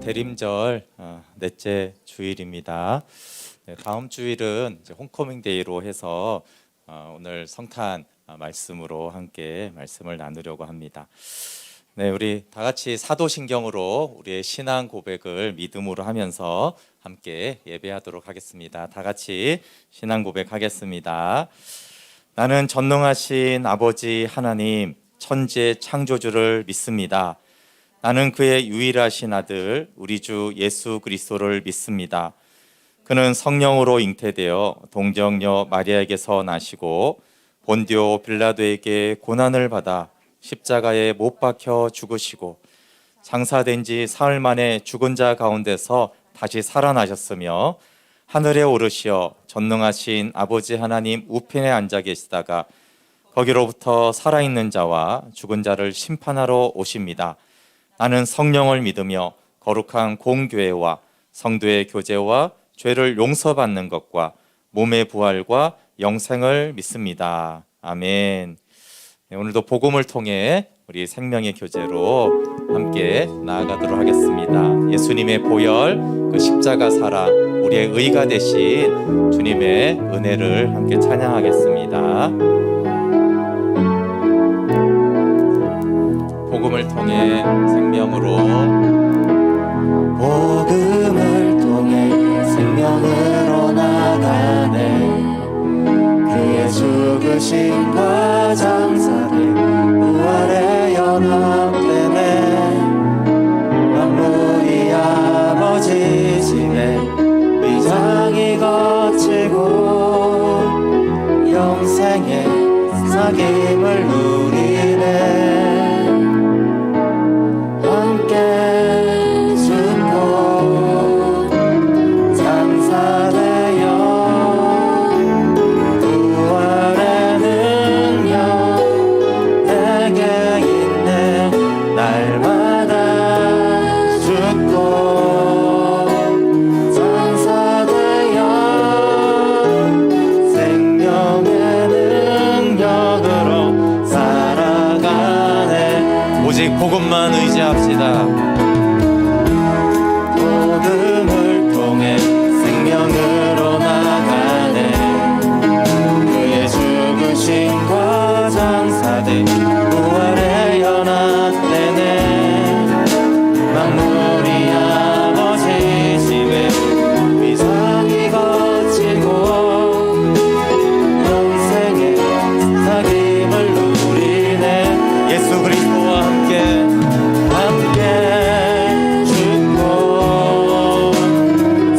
대림절 넷째 주일입니다. 다음 주일은 이제 홈커밍데이로 해서 오늘 성탄 말씀으로 함께 말씀을 나누려고 합니다. 네, 우리 다 같이 사도신경으로 우리의 신앙 고백을 믿음으로 하면서 함께 예배하도록 하겠습니다. 다 같이 신앙 고백하겠습니다. 나는 전능하신 아버지 하나님 천지의 창조주를 믿습니다. 나는 그의 유일하신 아들 우리 주 예수 그리스도를 믿습니다. 그는 성령으로 잉태되어 동정녀 마리아에게서 나시고 본디오 빌라도에게 고난을 받아 십자가에 못 박혀 죽으시고 장사된 지 사흘 만에 죽은 자 가운데서 다시 살아나셨으며 하늘에 오르시어 전능하신 아버지 하나님 우편에 앉아 계시다가 거기로부터 살아있는 자와 죽은 자를 심판하러 오십니다. 나는 성령을 믿으며 거룩한 공교회와 성도의 교제와 죄를 용서받는 것과 몸의 부활과 영생을 믿습니다. 아멘. 네, 오늘도 복음을 통해 우리 생명의 교제로 함께 나아가도록 하겠습니다. 예수님의 보혈, 그 십자가 사랑, 우리의 의가 되신 주님의 은혜를 함께 찬양하겠습니다. 복음을 통해 생명으로, 복음을 통해 생명으로 나가네. 그의 죽으심과 장사된 부활에 연합되네. 만물이 아버지 집에 위장이 거치고 영생의 사귐을 누리네. 복음만 의지합시다. 복음을 통해 생명으로 나가네. 그의 죽으심과 장사된 부활에 연합되네. 만물이 아버지 집에 위상이 거치고 영생의 사귐을 누리네. 예수 그리스도와 함께 죽고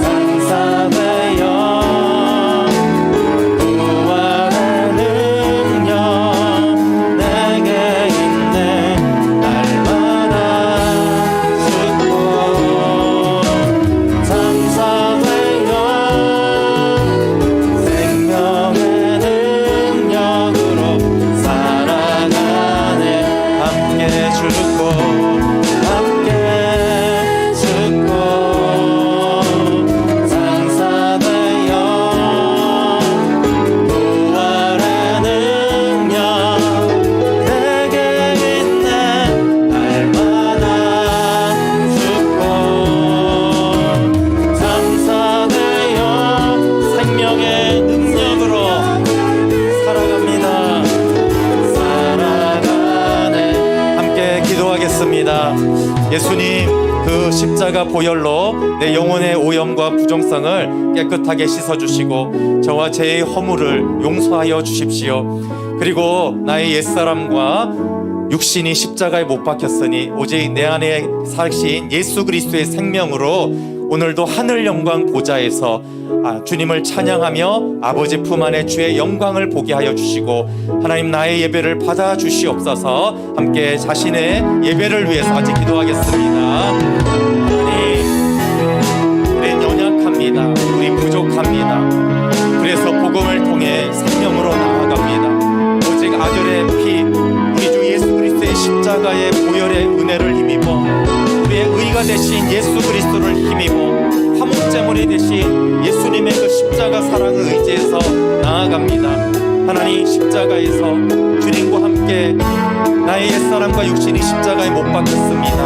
장사되어 부활의 능력 내게 있네. 날마다 죽고 장사되어 생명의 능력으로 살아가네. 함께 죽고 함께 죽고 장사되어 부활의 능력 내게 있네. 날마다 죽고 장사되어 생명의 능력으로 살아갑니다. 살아가네. 함께 기도하겠습니다. 예수님, 그 십자가 보혈로 내 영혼의 오염과 부정성을 깨끗하게 씻어주시고 저와 제 허물을 용서하여 주십시오. 그리고 나의 옛사람과 육신이 십자가에 못 박혔으니 오직 내 안에 사신 예수 그리스도의 생명으로 오늘도 하늘 영광 보좌에서 주님을 찬양하며 아버지 품 안에 주의 영광을 보게 하여 주시고 하나님 나의 예배를 받아 주시옵소서. 함께 자신의 예배를 위해서 같이 기도하겠습니다. 하나님, 우리는 연약합니다. 우리 부족합니다. 그래서 복음을 통해 생명으로 나아갑니다. 오직 아들의 피, 우리 주 예수 그리스도의 십자가의 보혈의 은혜를 힘입어 우리의 의가 되신 예수 그리스도를 힘입어 화목제물이 되신 예수님의 그 십자가 사랑을 의지해서 나아갑니다. 하나님, 십자가에서 주님과 함께 나의 옛사람과 육신이 십자가에 못 박혔습니다.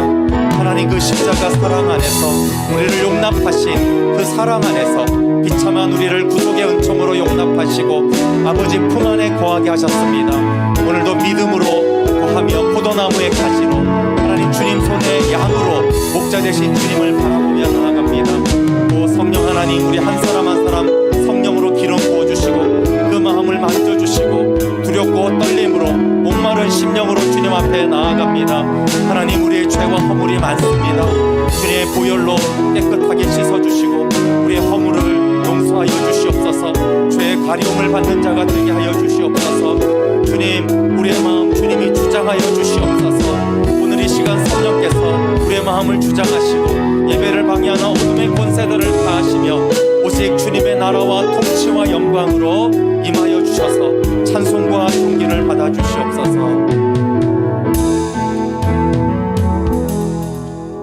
하나님, 하나님 그 십자가 사랑 안에서 우리를 용납하신 그 사랑 안에서 비참한 우리를 구속의 은총으로 용납하시고 아버지 품 안에 거하게 하셨습니다. 오늘도 믿음으로 거하며 포도나무의 가지로 하나님 주님 손에 양으로 목자 되신 주님을 바라보며 나아갑니다. 오 성령 하나님, 우리 한 사람 한 사람 성령으로 기름 부어주시고 그 마음을 만져주시고 두렵고 떨림으로 목마른 심령으로 주님 앞에 나아갑니다. 하나님, 우리의 죄와 허물이 많습니다. 주님의 보혈로 깨끗하게 씻어주시고 우리의 허물을 용서하여 주시옵소서. 죄의 가리움을 받는 자가 되게 하여 주시옵소서. 주님, 우리의 마음 주님이 주장하여 주시옵소서. 오늘 이 시간 성령께서 우리의 마음을 주장하시고 예배를 방해하는 어둠의 권세들을 다하시며 오직 주님의 나라와 통치와 영광으로 임하여 주셔서 찬송과 존귀를 받아 주시옵소서.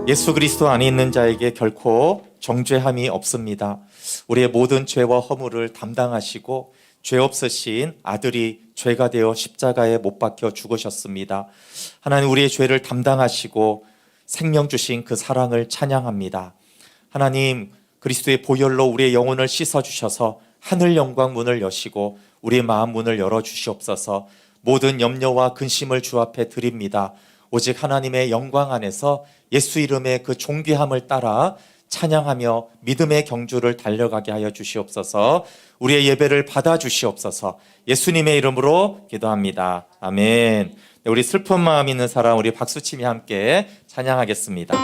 예수 그리스도 안에 있는 자에게 결코 정죄함이 없습니다. 우리의 모든 죄와 허물을 담당하시고 죄 없으신 아들이 죄가 되어 십자가에 못 박혀 죽으셨습니다. 하나님, 우리의 죄를 담당하시고 생명 주신 그 사랑을 찬양합니다. 하나님, 그리스도의 보혈로 우리의 영혼을 씻어주셔서 하늘 영광 문을 여시고 우리의 마음 문을 열어주시옵소서. 모든 염려와 근심을 주 앞에 드립니다. 오직 하나님의 영광 안에서 예수 이름의 그 존귀함을 따라 찬양하며 믿음의 경주를 달려가게 하여 주시옵소서. 우리의 예배를 받아 주시옵소서. 예수님의 이름으로 기도합니다. 아멘. 네, 우리 슬픈 마음 있는 사람, 우리 박수치며 함께 찬양하겠습니다.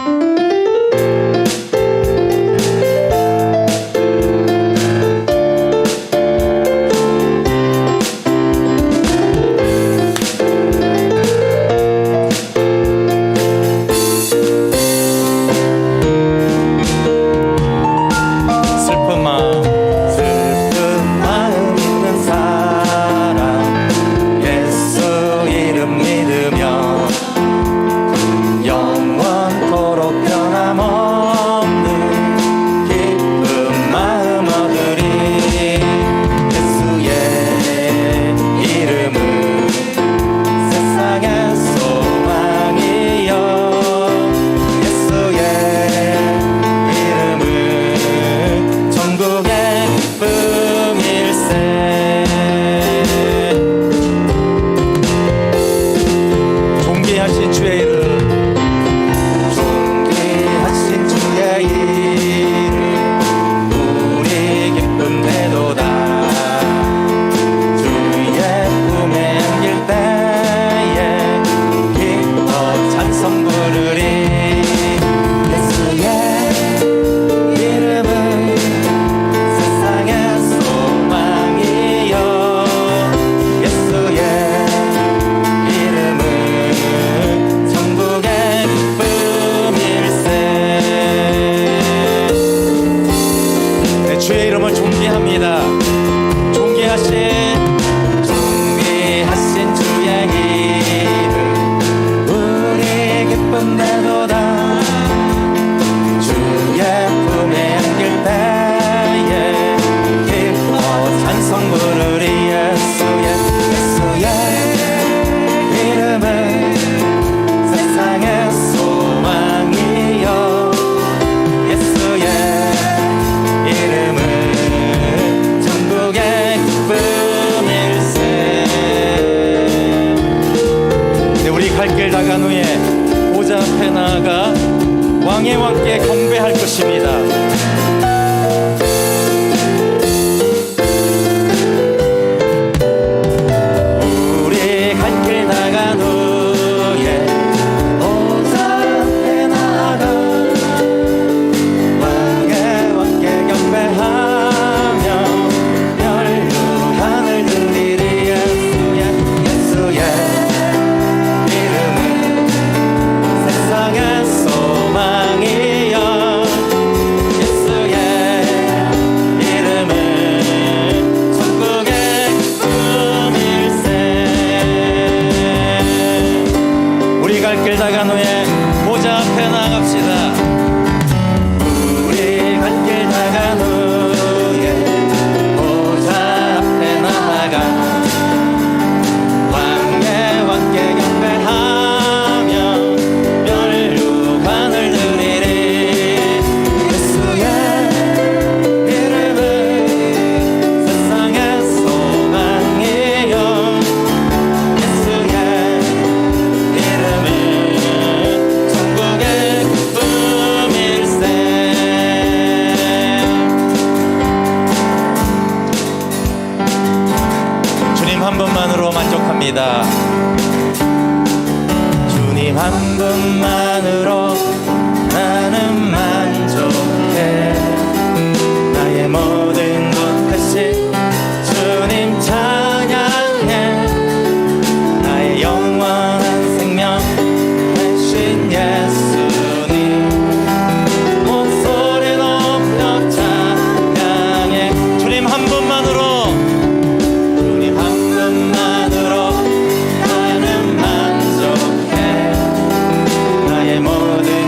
주의 이름을 존귀합니다. 존귀하신 주의 이름, 우리 기쁨 내도다. 주의 품에 안길 때에 기뻐 찬송 부르리. 예수의 이름은 세상의 소망이여. 예수의 이름은 천국의 기쁨일세. 네, 우리 갈 길 나간 후에 보좌 앞에 나아가 왕의 왕께 경배할 것입니다. 우리 갈 길 나간 후에 보좌 앞에 나아가 왕의 왕께 경배하며 멸류관을 드리리. 예수의 이름은 세상의 소망이여. 예수의 이름은 천국의 기쁨일세. 우리 갈 길 나간 후에 보좌 앞에 나갑시다. 우리 갈 길 나간 후에 보좌 앞에 나아가 왕의 왕께 경배하며 멸류관을 고백합니다. 주님 한 분만으로 나는 만족해. 나의 모든 것 다시 주님 찬양해. 나의 영원한 생명 대신 예수님 목소리 높여 찬양해. 주님 한 분만으로 주님 한 분만으로 나는 만족해. 나의 모든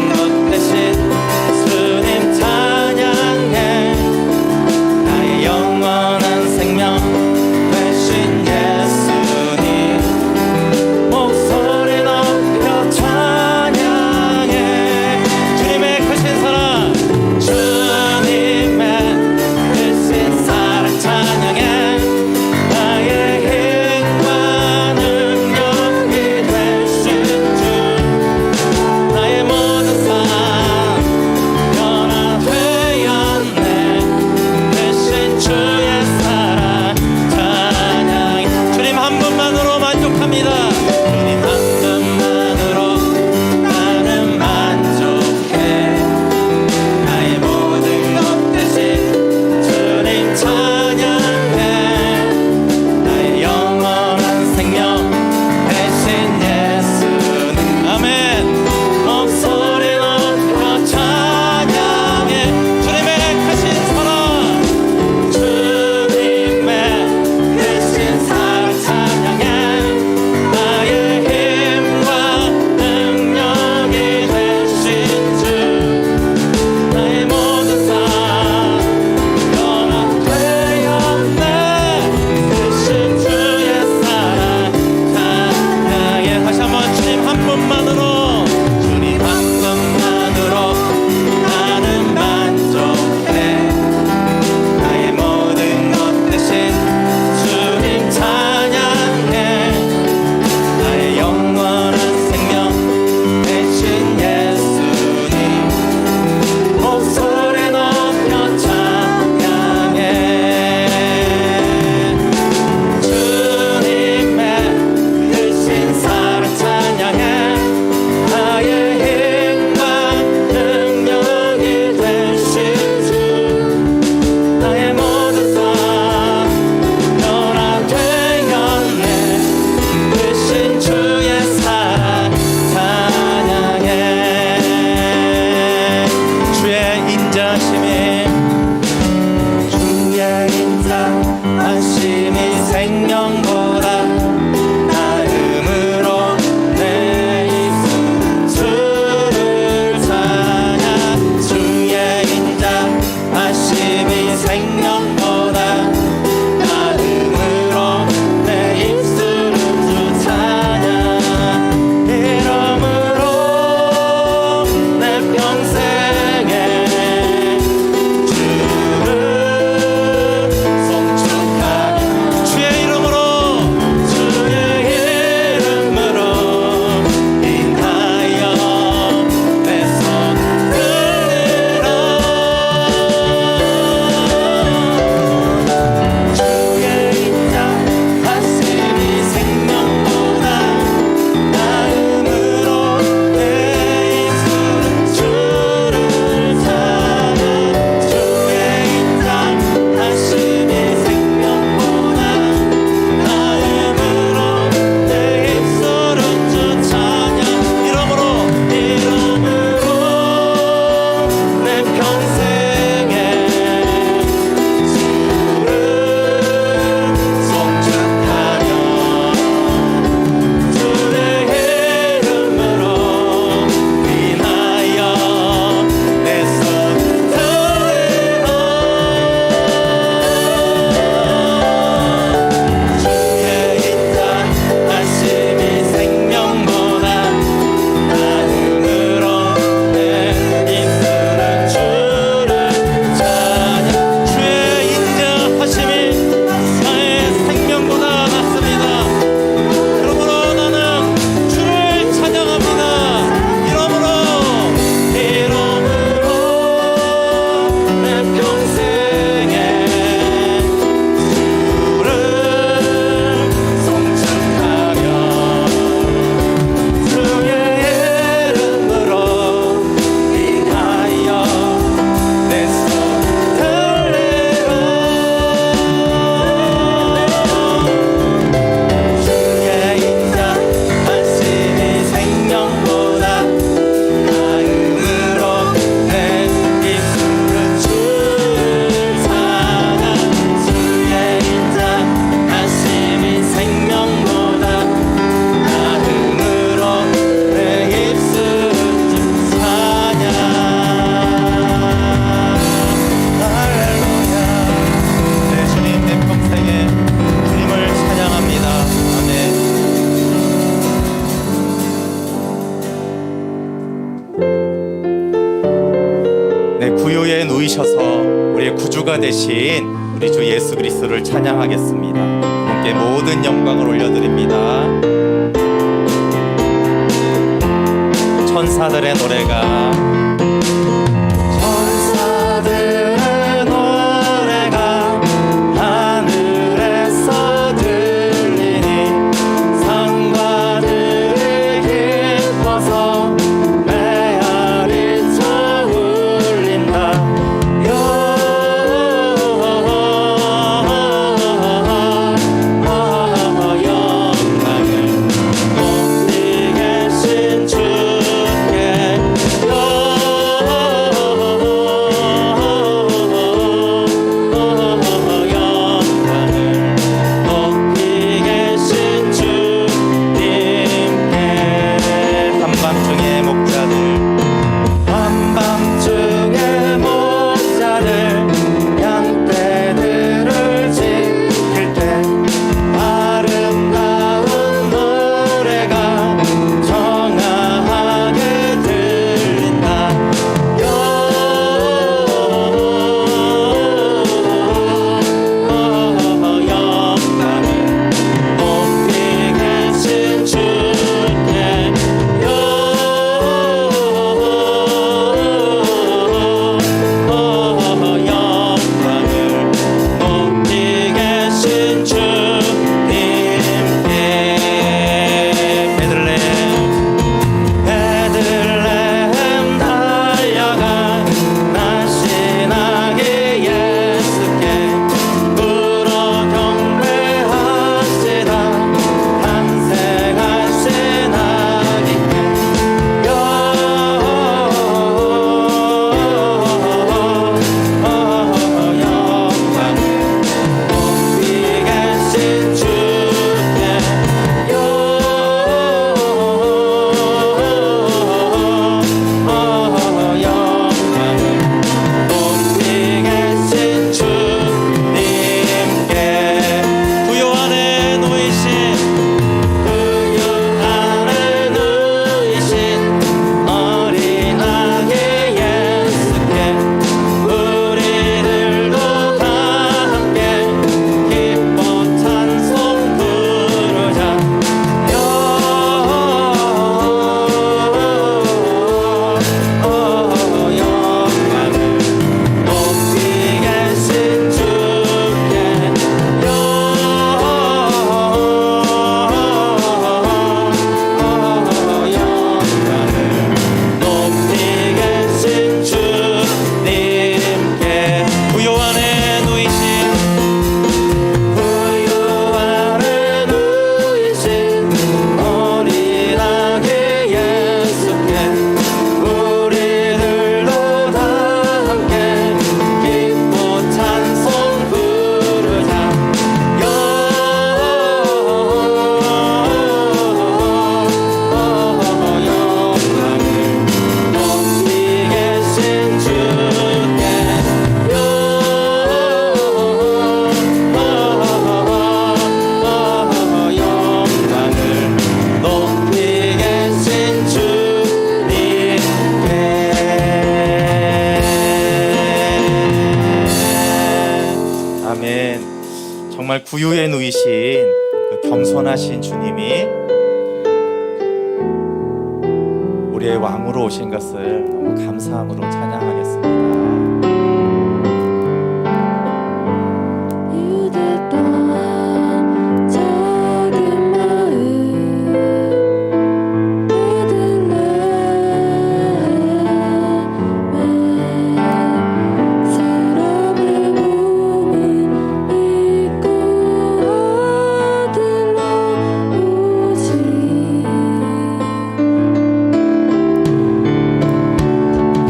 누이셔서 우리의 구주가 되신 우리 주 예수 그리스도를 찬양하겠습니다. 함께 모든 영광을 올려드립니다. 천사들의 노래가 천사들의 노래가 하늘에서 들리니 성과들이 기뻐서 메아리쳐 울린다. 정말 구유에 누이신 그 겸손하신 주님이 우리의 왕으로 오신 것을 너무 감사함으로 찬양하겠습니다.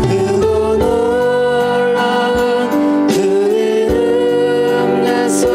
크고 놀라운 그 이름 예수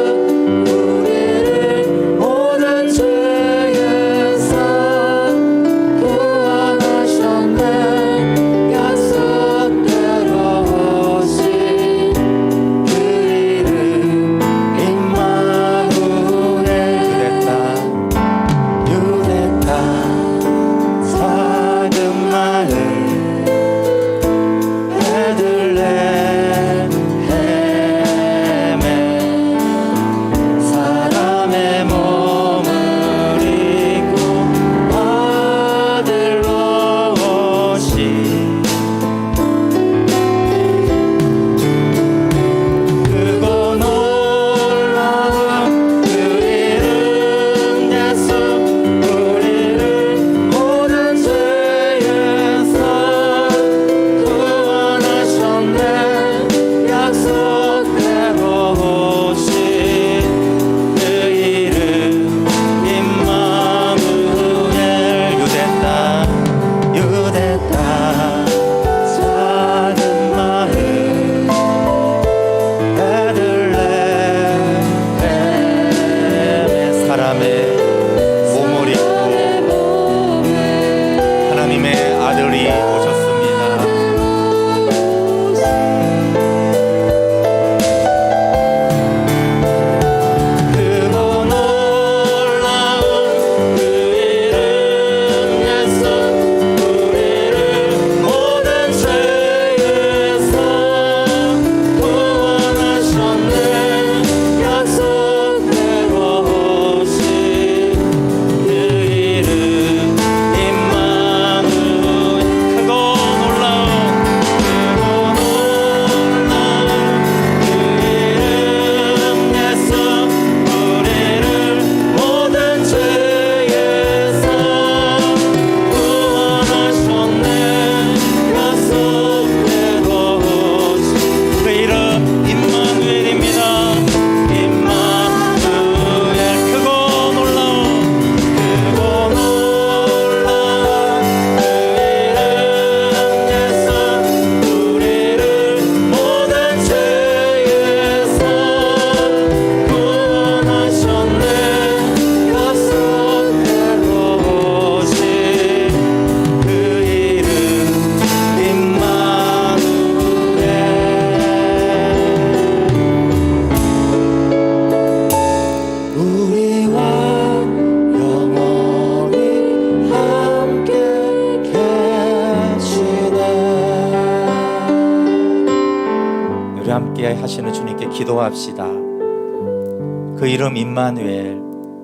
함께 하시는 주님께 기도합시다. 그 이름 임마누엘,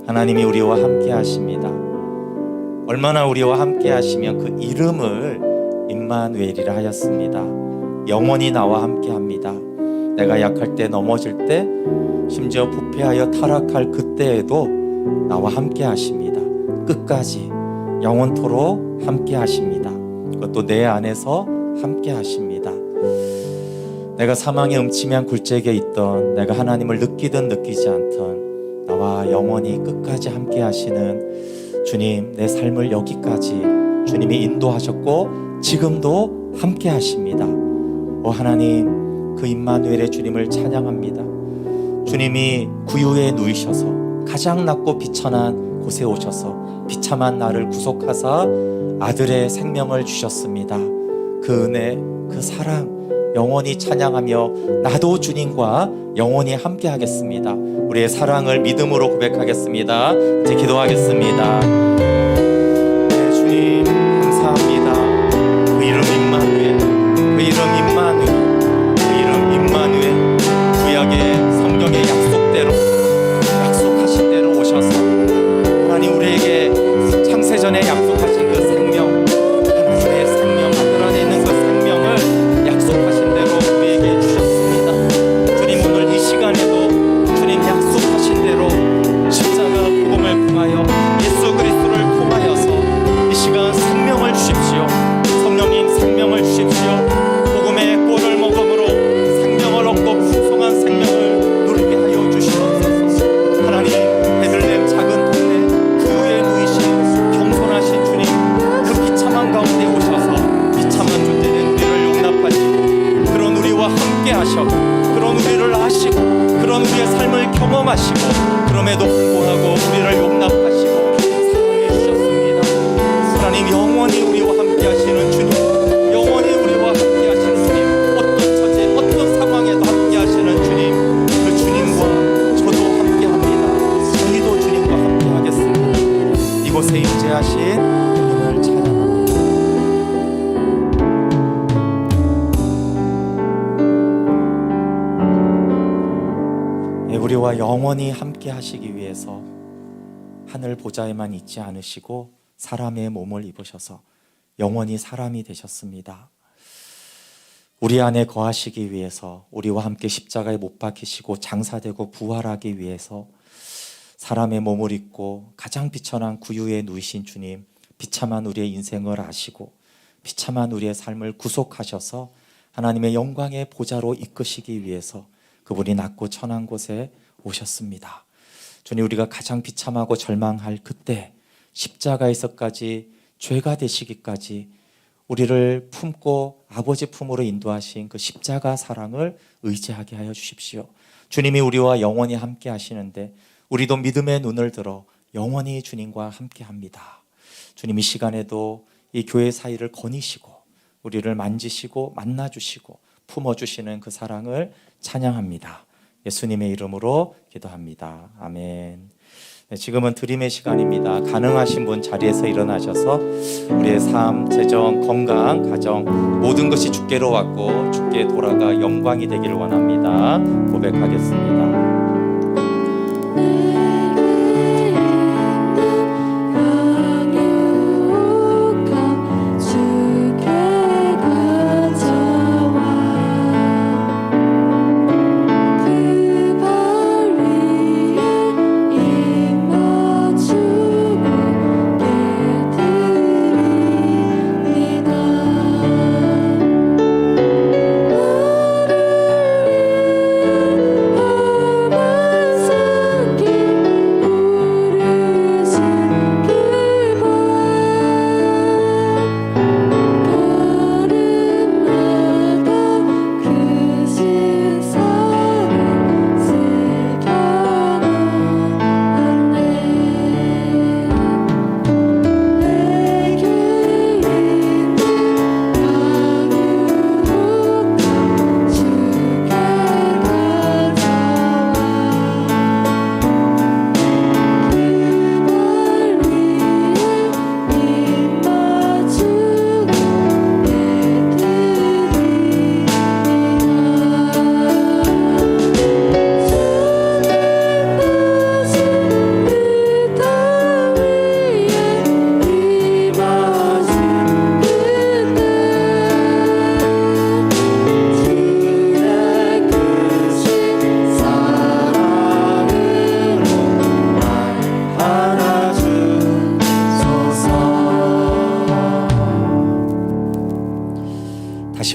하나님이 우리와 함께 하십니다. 얼마나 우리와 함께 하시면 그 이름을 임마누엘이라 하였습니다. 영원히 나와 함께 합니다. 내가 약할 때, 넘어질 때, 심지어 부패하여 타락할 그때에도 나와 함께 하십니다. 끝까지 영원토록 함께 하십니다. 그것도 내 안에서 함께 하십니다. 내가 사망의 음침한 굴잭에 있던, 내가 하나님을 느끼든 느끼지 않던, 나와 영원히 끝까지 함께 하시는 주님, 내 삶을 여기까지 주님이 인도하셨고 지금도 함께 하십니다. 오 하나님, 그 임마누엘의 주님을 찬양합니다. 주님이 구유에 누이셔서 가장 낮고 비천한 곳에 오셔서 비참한 나를 구속하사 아들의 생명을 주셨습니다. 그 은혜, 그 사랑 영원히 찬양하며 나도 주님과 영원히 함께 하겠습니다. 우리의 사랑을 믿음으로 고백하겠습니다. 이제 기도하겠습니다. 네, 주님 감사합니다. 그 이름 임마누엘, 그 이름 임마누엘, 그 이름 임마누엘, 구약의 성경의 약속대로, 약속하신 대로 오셔서 하나님 우리에게 창세전에 약속하신 그 생명, 하나님의 생명, 아들 안에 있는 그 생명을 약속하신 대로 우리에게 주셨습니다. 주님 오늘 이 시간에도 주님 약속하신 대로 십자가 복음을 통하여 예수 그리스도를 통하여서 이 시간 생명을 주십시오. 성령님 생명을 주십시오. 복음의 꼴을 먹음으로 생명을 얻고 풍성한 생명을 누리게 하여 주시옵소서. 하나님 베들레헴 작은 동네 구유에 누이신 겸손하신 주님, 그 비참한 가운데 오셔서 비참한 존재된 우리를 용납하시고 그런 우리와 함께 하셔 그런 우리를 아시고 그런 우리의 삶을 경험하시고 그럼에도 불구하고 우리를 용납하시고 사랑해 주셨습니다. 하나님 영원히 우리와 함께 하시는 주님, 영원히 우리와 함께 하시는 주님, 어떤 처지 어떤 상황에도 함께 하시는 주님, 그 주님과 저도 함께 합니다. 저희도 주님과 함께 하겠습니다. 이곳에 임재하신 주님을 찬양합니다. 우리와 영원히 함께 하시기 위해서 하늘 보좌에만 있지 않으시고 사람의 몸을 입으셔서 영원히 사람이 되셨습니다. 우리 안에 거하시기 위해서, 우리와 함께 십자가에 못 박히시고 장사되고 부활하기 위해서 사람의 몸을 입고 가장 비천한 구유에 누이신 주님, 비참한 우리의 인생을 아시고 비참한 우리의 삶을 구속하셔서 하나님의 영광의 보좌로 이끄시기 위해서 그분이 낮고 천한 곳에 오셨습니다. 주님, 우리가 가장 비참하고 절망할 그때 십자가에서까지 죄가 되시기까지 우리를 품고 아버지 품으로 인도하신 그 십자가 사랑을 의지하게 하여 주십시오. 주님이 우리와 영원히 함께 하시는데 우리도 믿음의 눈을 들어 영원히 주님과 함께 합니다. 주님, 이 시간에도 이 교회 사이를 거니시고 우리를 만지시고 만나주시고 품어주시는 그 사랑을 찬양합니다. 예수님의 이름으로 기도합니다. 아멘. 네, 지금은 드림의 시간입니다. 가능하신 분 자리에서 일어나셔서 우리의 삶, 재정, 건강, 가정 모든 것이 주께로 왔고 주께 돌아가 영광이 되기를 원합니다. 고백하겠습니다.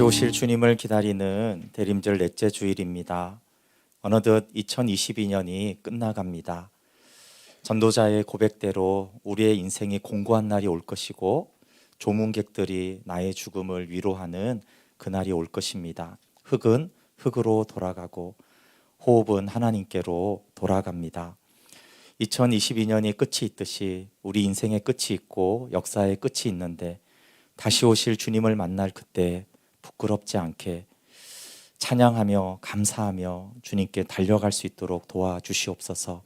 다시 오실 주님을 기다리는 대림절 넷째 주일입니다. 어느덧 2022년이 끝나갑니다. 전도자의 고백대로 우리의 인생이 공고한 날이 올 것이고 조문객들이 나의 죽음을 위로하는 그날이 올 것입니다. 흙은 흙으로 돌아가고 호흡은 하나님께로 돌아갑니다. 2022년이 끝이 있듯이 우리 인생의 끝이 있고 역사의 끝이 있는데 다시 오실 주님을 만날 그때 부끄럽지 않게 찬양하며 감사하며 주님께 달려갈 수 있도록 도와주시옵소서.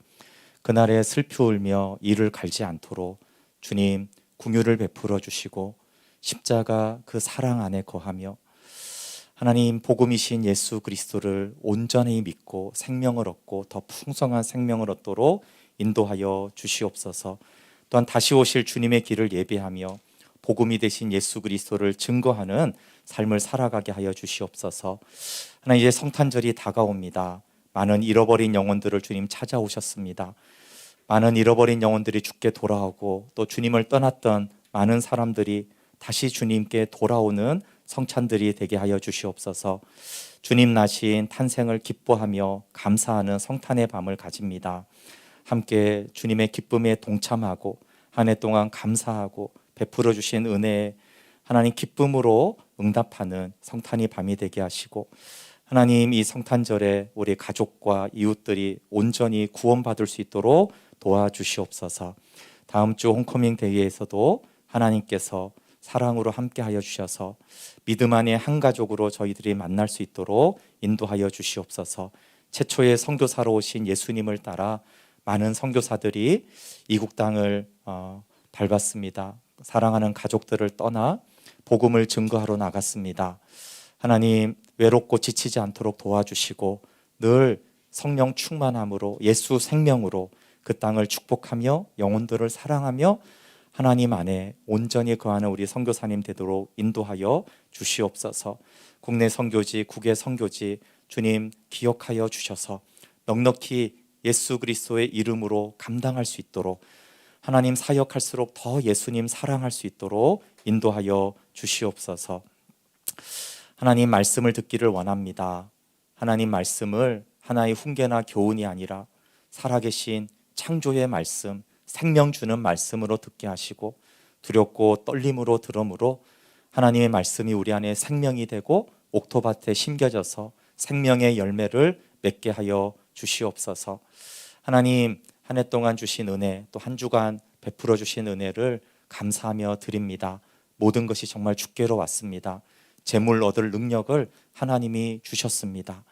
그날에 슬피 울며 이를 갈지 않도록 주님 긍휼을 베풀어 주시고 십자가 그 사랑 안에 거하며 하나님 복음이신 예수 그리스도를 온전히 믿고 생명을 얻고 더 풍성한 생명을 얻도록 인도하여 주시옵소서. 또한 다시 오실 주님의 길을 예비하며 복음이 되신 예수 그리스도를 증거하는 삶을 살아가게 하여 주시옵소서. 하나님 이제 성탄절이 다가옵니다. 많은 잃어버린 영혼들을 주님 찾아오셨습니다. 많은 잃어버린 영혼들이 주께 돌아오고 또 주님을 떠났던 많은 사람들이 다시 주님께 돌아오는 성찬들이 되게 하여 주시옵소서. 주님 나신 탄생을 기뻐하며 감사하는 성탄의 밤을 가집니다. 함께 주님의 기쁨에 동참하고 한 해 동안 감사하고 베풀어 주신 은혜에 하나님 기쁨으로 응답하는 성탄이 밤이 되게 하시고 하나님 이 성탄절에 우리 가족과 이웃들이 온전히 구원받을 수 있도록 도와주시옵소서. 다음 주 홈커밍 데이에서도 하나님께서 사랑으로 함께하여 주셔서 믿음 안에 한 가족으로 저희들이 만날 수 있도록 인도하여 주시옵소서. 최초의 선교사로 오신 예수님을 따라 많은 선교사들이 이국 땅을 밟았습니다. 사랑하는 가족들을 떠나 복음을 증거하러 나갔습니다. 하나님 외롭고 지치지 않도록 도와주시고 늘 성령 충만함으로 예수 생명으로 그 땅을 축복하며 영혼들을 사랑하며 하나님 안에 온전히 거하는 우리 선교사님 되도록 인도하여 주시옵소서. 국내 선교지, 국외 선교지 주님 기억하여 주셔서 넉넉히 예수 그리스도의 이름으로 감당할 수 있도록 하나님 사역할수록 더 예수님 사랑할 수 있도록 인도하여 주시옵소서. 하나님 말씀을 듣기를 원합니다. 하나님 말씀을 하나의 훈계나 교훈이 아니라 살아계신 창조의 말씀, 생명 주는 말씀으로 듣게 하시고 두렵고 떨림으로 들음으로 하나님의 말씀이 우리 안에 생명이 되고 옥토밭에 심겨져서 생명의 열매를 맺게 하여 주시옵소서. 하나님 한 해 동안 주신 은혜 또 한 주간 베풀어 주신 은혜를 감사하며 드립니다. 모든 것이 정말 주께로 왔습니다. 재물 얻을 능력을 하나님이 주셨습니다.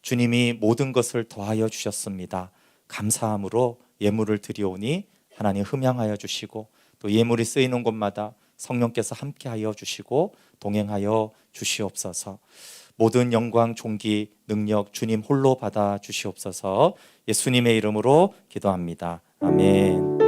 주님이 모든 것을 더하여 주셨습니다. 감사함으로 예물을 드리오니 하나님 흠양하여 주시고 또 예물이 쓰이는 곳마다 성령께서 함께하여 주시고 동행하여 주시옵소서. 모든 영광, 존귀, 능력 주님 홀로 받아 주시옵소서. 예수님의 이름으로 기도합니다. 아멘.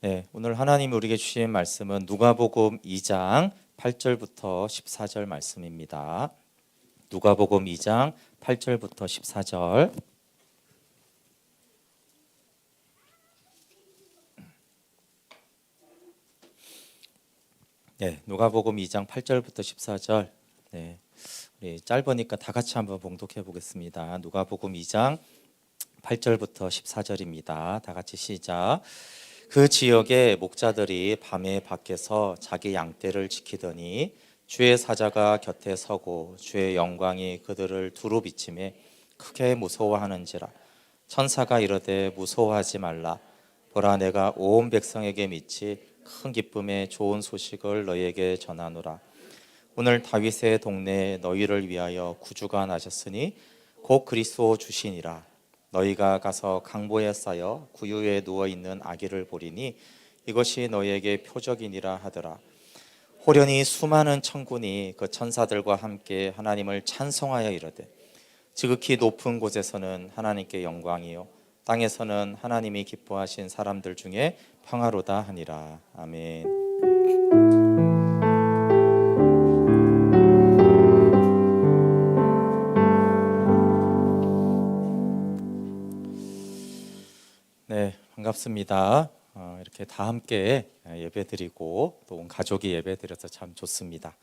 네, 오늘 하나님이 우리에게 주신 말씀은 누가복음 2장 8절부터 14절 말씀입니다. 누가복음 2장 8절부터 14절. 네, 누가복음 2장 8절부터 14절. 네, 우리 짧으니까 다 같이 한번 봉독해 보겠습니다. 누가복음 2장 8절부터 14절입니다. 다 같이 시작. 그 지역의 목자들이 밤에 밖에서 자기 양떼를 지키더니 주의 사자가 곁에 서고 주의 영광이 그들을 두루 비치매 크게 무서워하는지라. 천사가 이르되 무서워하지 말라. 보라 내가 온 백성에게 미치 큰 기쁨의 좋은 소식을 너희에게 전하노라. 오늘 다윗의 동네에 너희를 위하여 구주가 나셨으니 곧 그리스도 주시니라. 너희가 가서 강보에 쌓여 구유에 누워있는 아기를 보리니 이것이 너희에게 표적이니라 하더라. 호련히 수많은 천군이 그 천사들과 함께 하나님을 찬송하여 이르되 지극히 높은 곳에서는 하나님께 영광이요 땅에서는 하나님이 기뻐하신 사람들 중에 평화로다 하니라. 아멘. 반갑습니다. 이렇게 다 함께 예배드리고 또 온 가족이 예배드려서 참 좋습니다.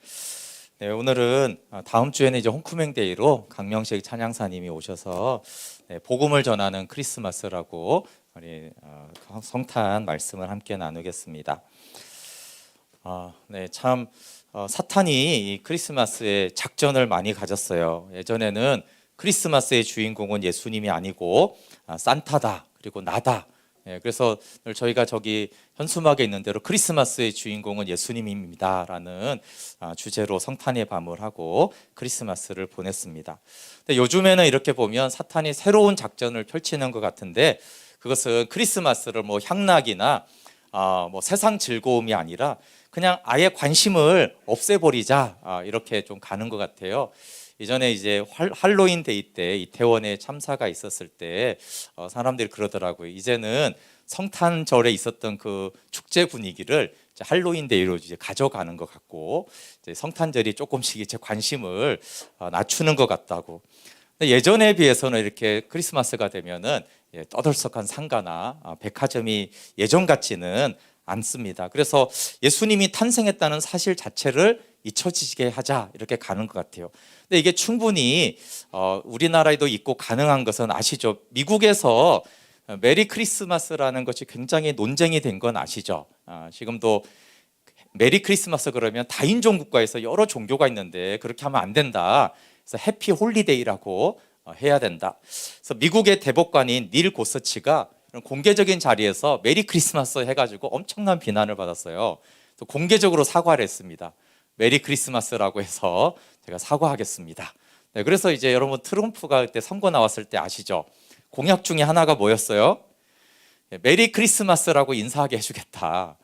네, 오늘은 다음 주에는 이제 홍쿠맹데이로 강명식 찬양사님이 오셔서 복음을 전하는 크리스마스라고 우리 성탄 말씀을 함께 나누겠습니다. 네, 참 사탄이 이 크리스마스에 작전을 많이 가졌어요. 예전에는 크리스마스의 주인공은 예수님이 아니고 산타다, 그리고 나다. 그래서 저희가 저기 현수막에 있는 대로 크리스마스의 주인공은 예수님입니다라는 주제로 성탄의 밤을 하고 크리스마스를 보냈습니다. 근데 요즘에는 이렇게 보면 사탄이 새로운 작전을 펼치는 것 같은데, 그것은 크리스마스를 뭐 향락이나 뭐 세상 즐거움이 아니라 그냥 아예 관심을 없애버리자, 이렇게 좀 가는 것 같아요. 이전에 이제 할로윈 데이 때 이태원에 참사가 있었을 때 사람들이 그러더라고요. 이제는 성탄절에 있었던 그 축제 분위기를 이제 할로윈 데이로 이제 가져가는 것 같고, 이제 성탄절이 조금씩 이제 관심을 낮추는 것 같다고. 근데 예전에 비해서는 이렇게 크리스마스가 되면은 떠들썩한 상가나 백화점이 예전 같지는 않습니다. 그래서 예수님이 탄생했다는 사실 자체를 잊혀지게 하자, 이렇게 가는 것 같아요. 근데 이게 충분히 우리나라에도 있고 가능한 것은 아시죠? 미국에서 메리 크리스마스라는 것이 굉장히 논쟁이 된 건 아시죠? 지금도 메리 크리스마스 그러면 다인종 국가에서 여러 종교가 있는데 그렇게 하면 안 된다. 그래서 해피 홀리데이라고 해야 된다. 그래서 미국의 대법관인 닐 고서치가 공개적인 자리에서 메리 크리스마스 해가지고 엄청난 비난을 받았어요. 또 공개적으로 사과를 했습니다. 메리 크리스마스라고 해서 제가 사과하겠습니다. 네, 그래서 이제 여러분 트럼프가 그때 선거 나왔을 때 아시죠? 공약 중에 하나가 뭐였어요? 메리 크리스마스라고 인사하게 해주겠다.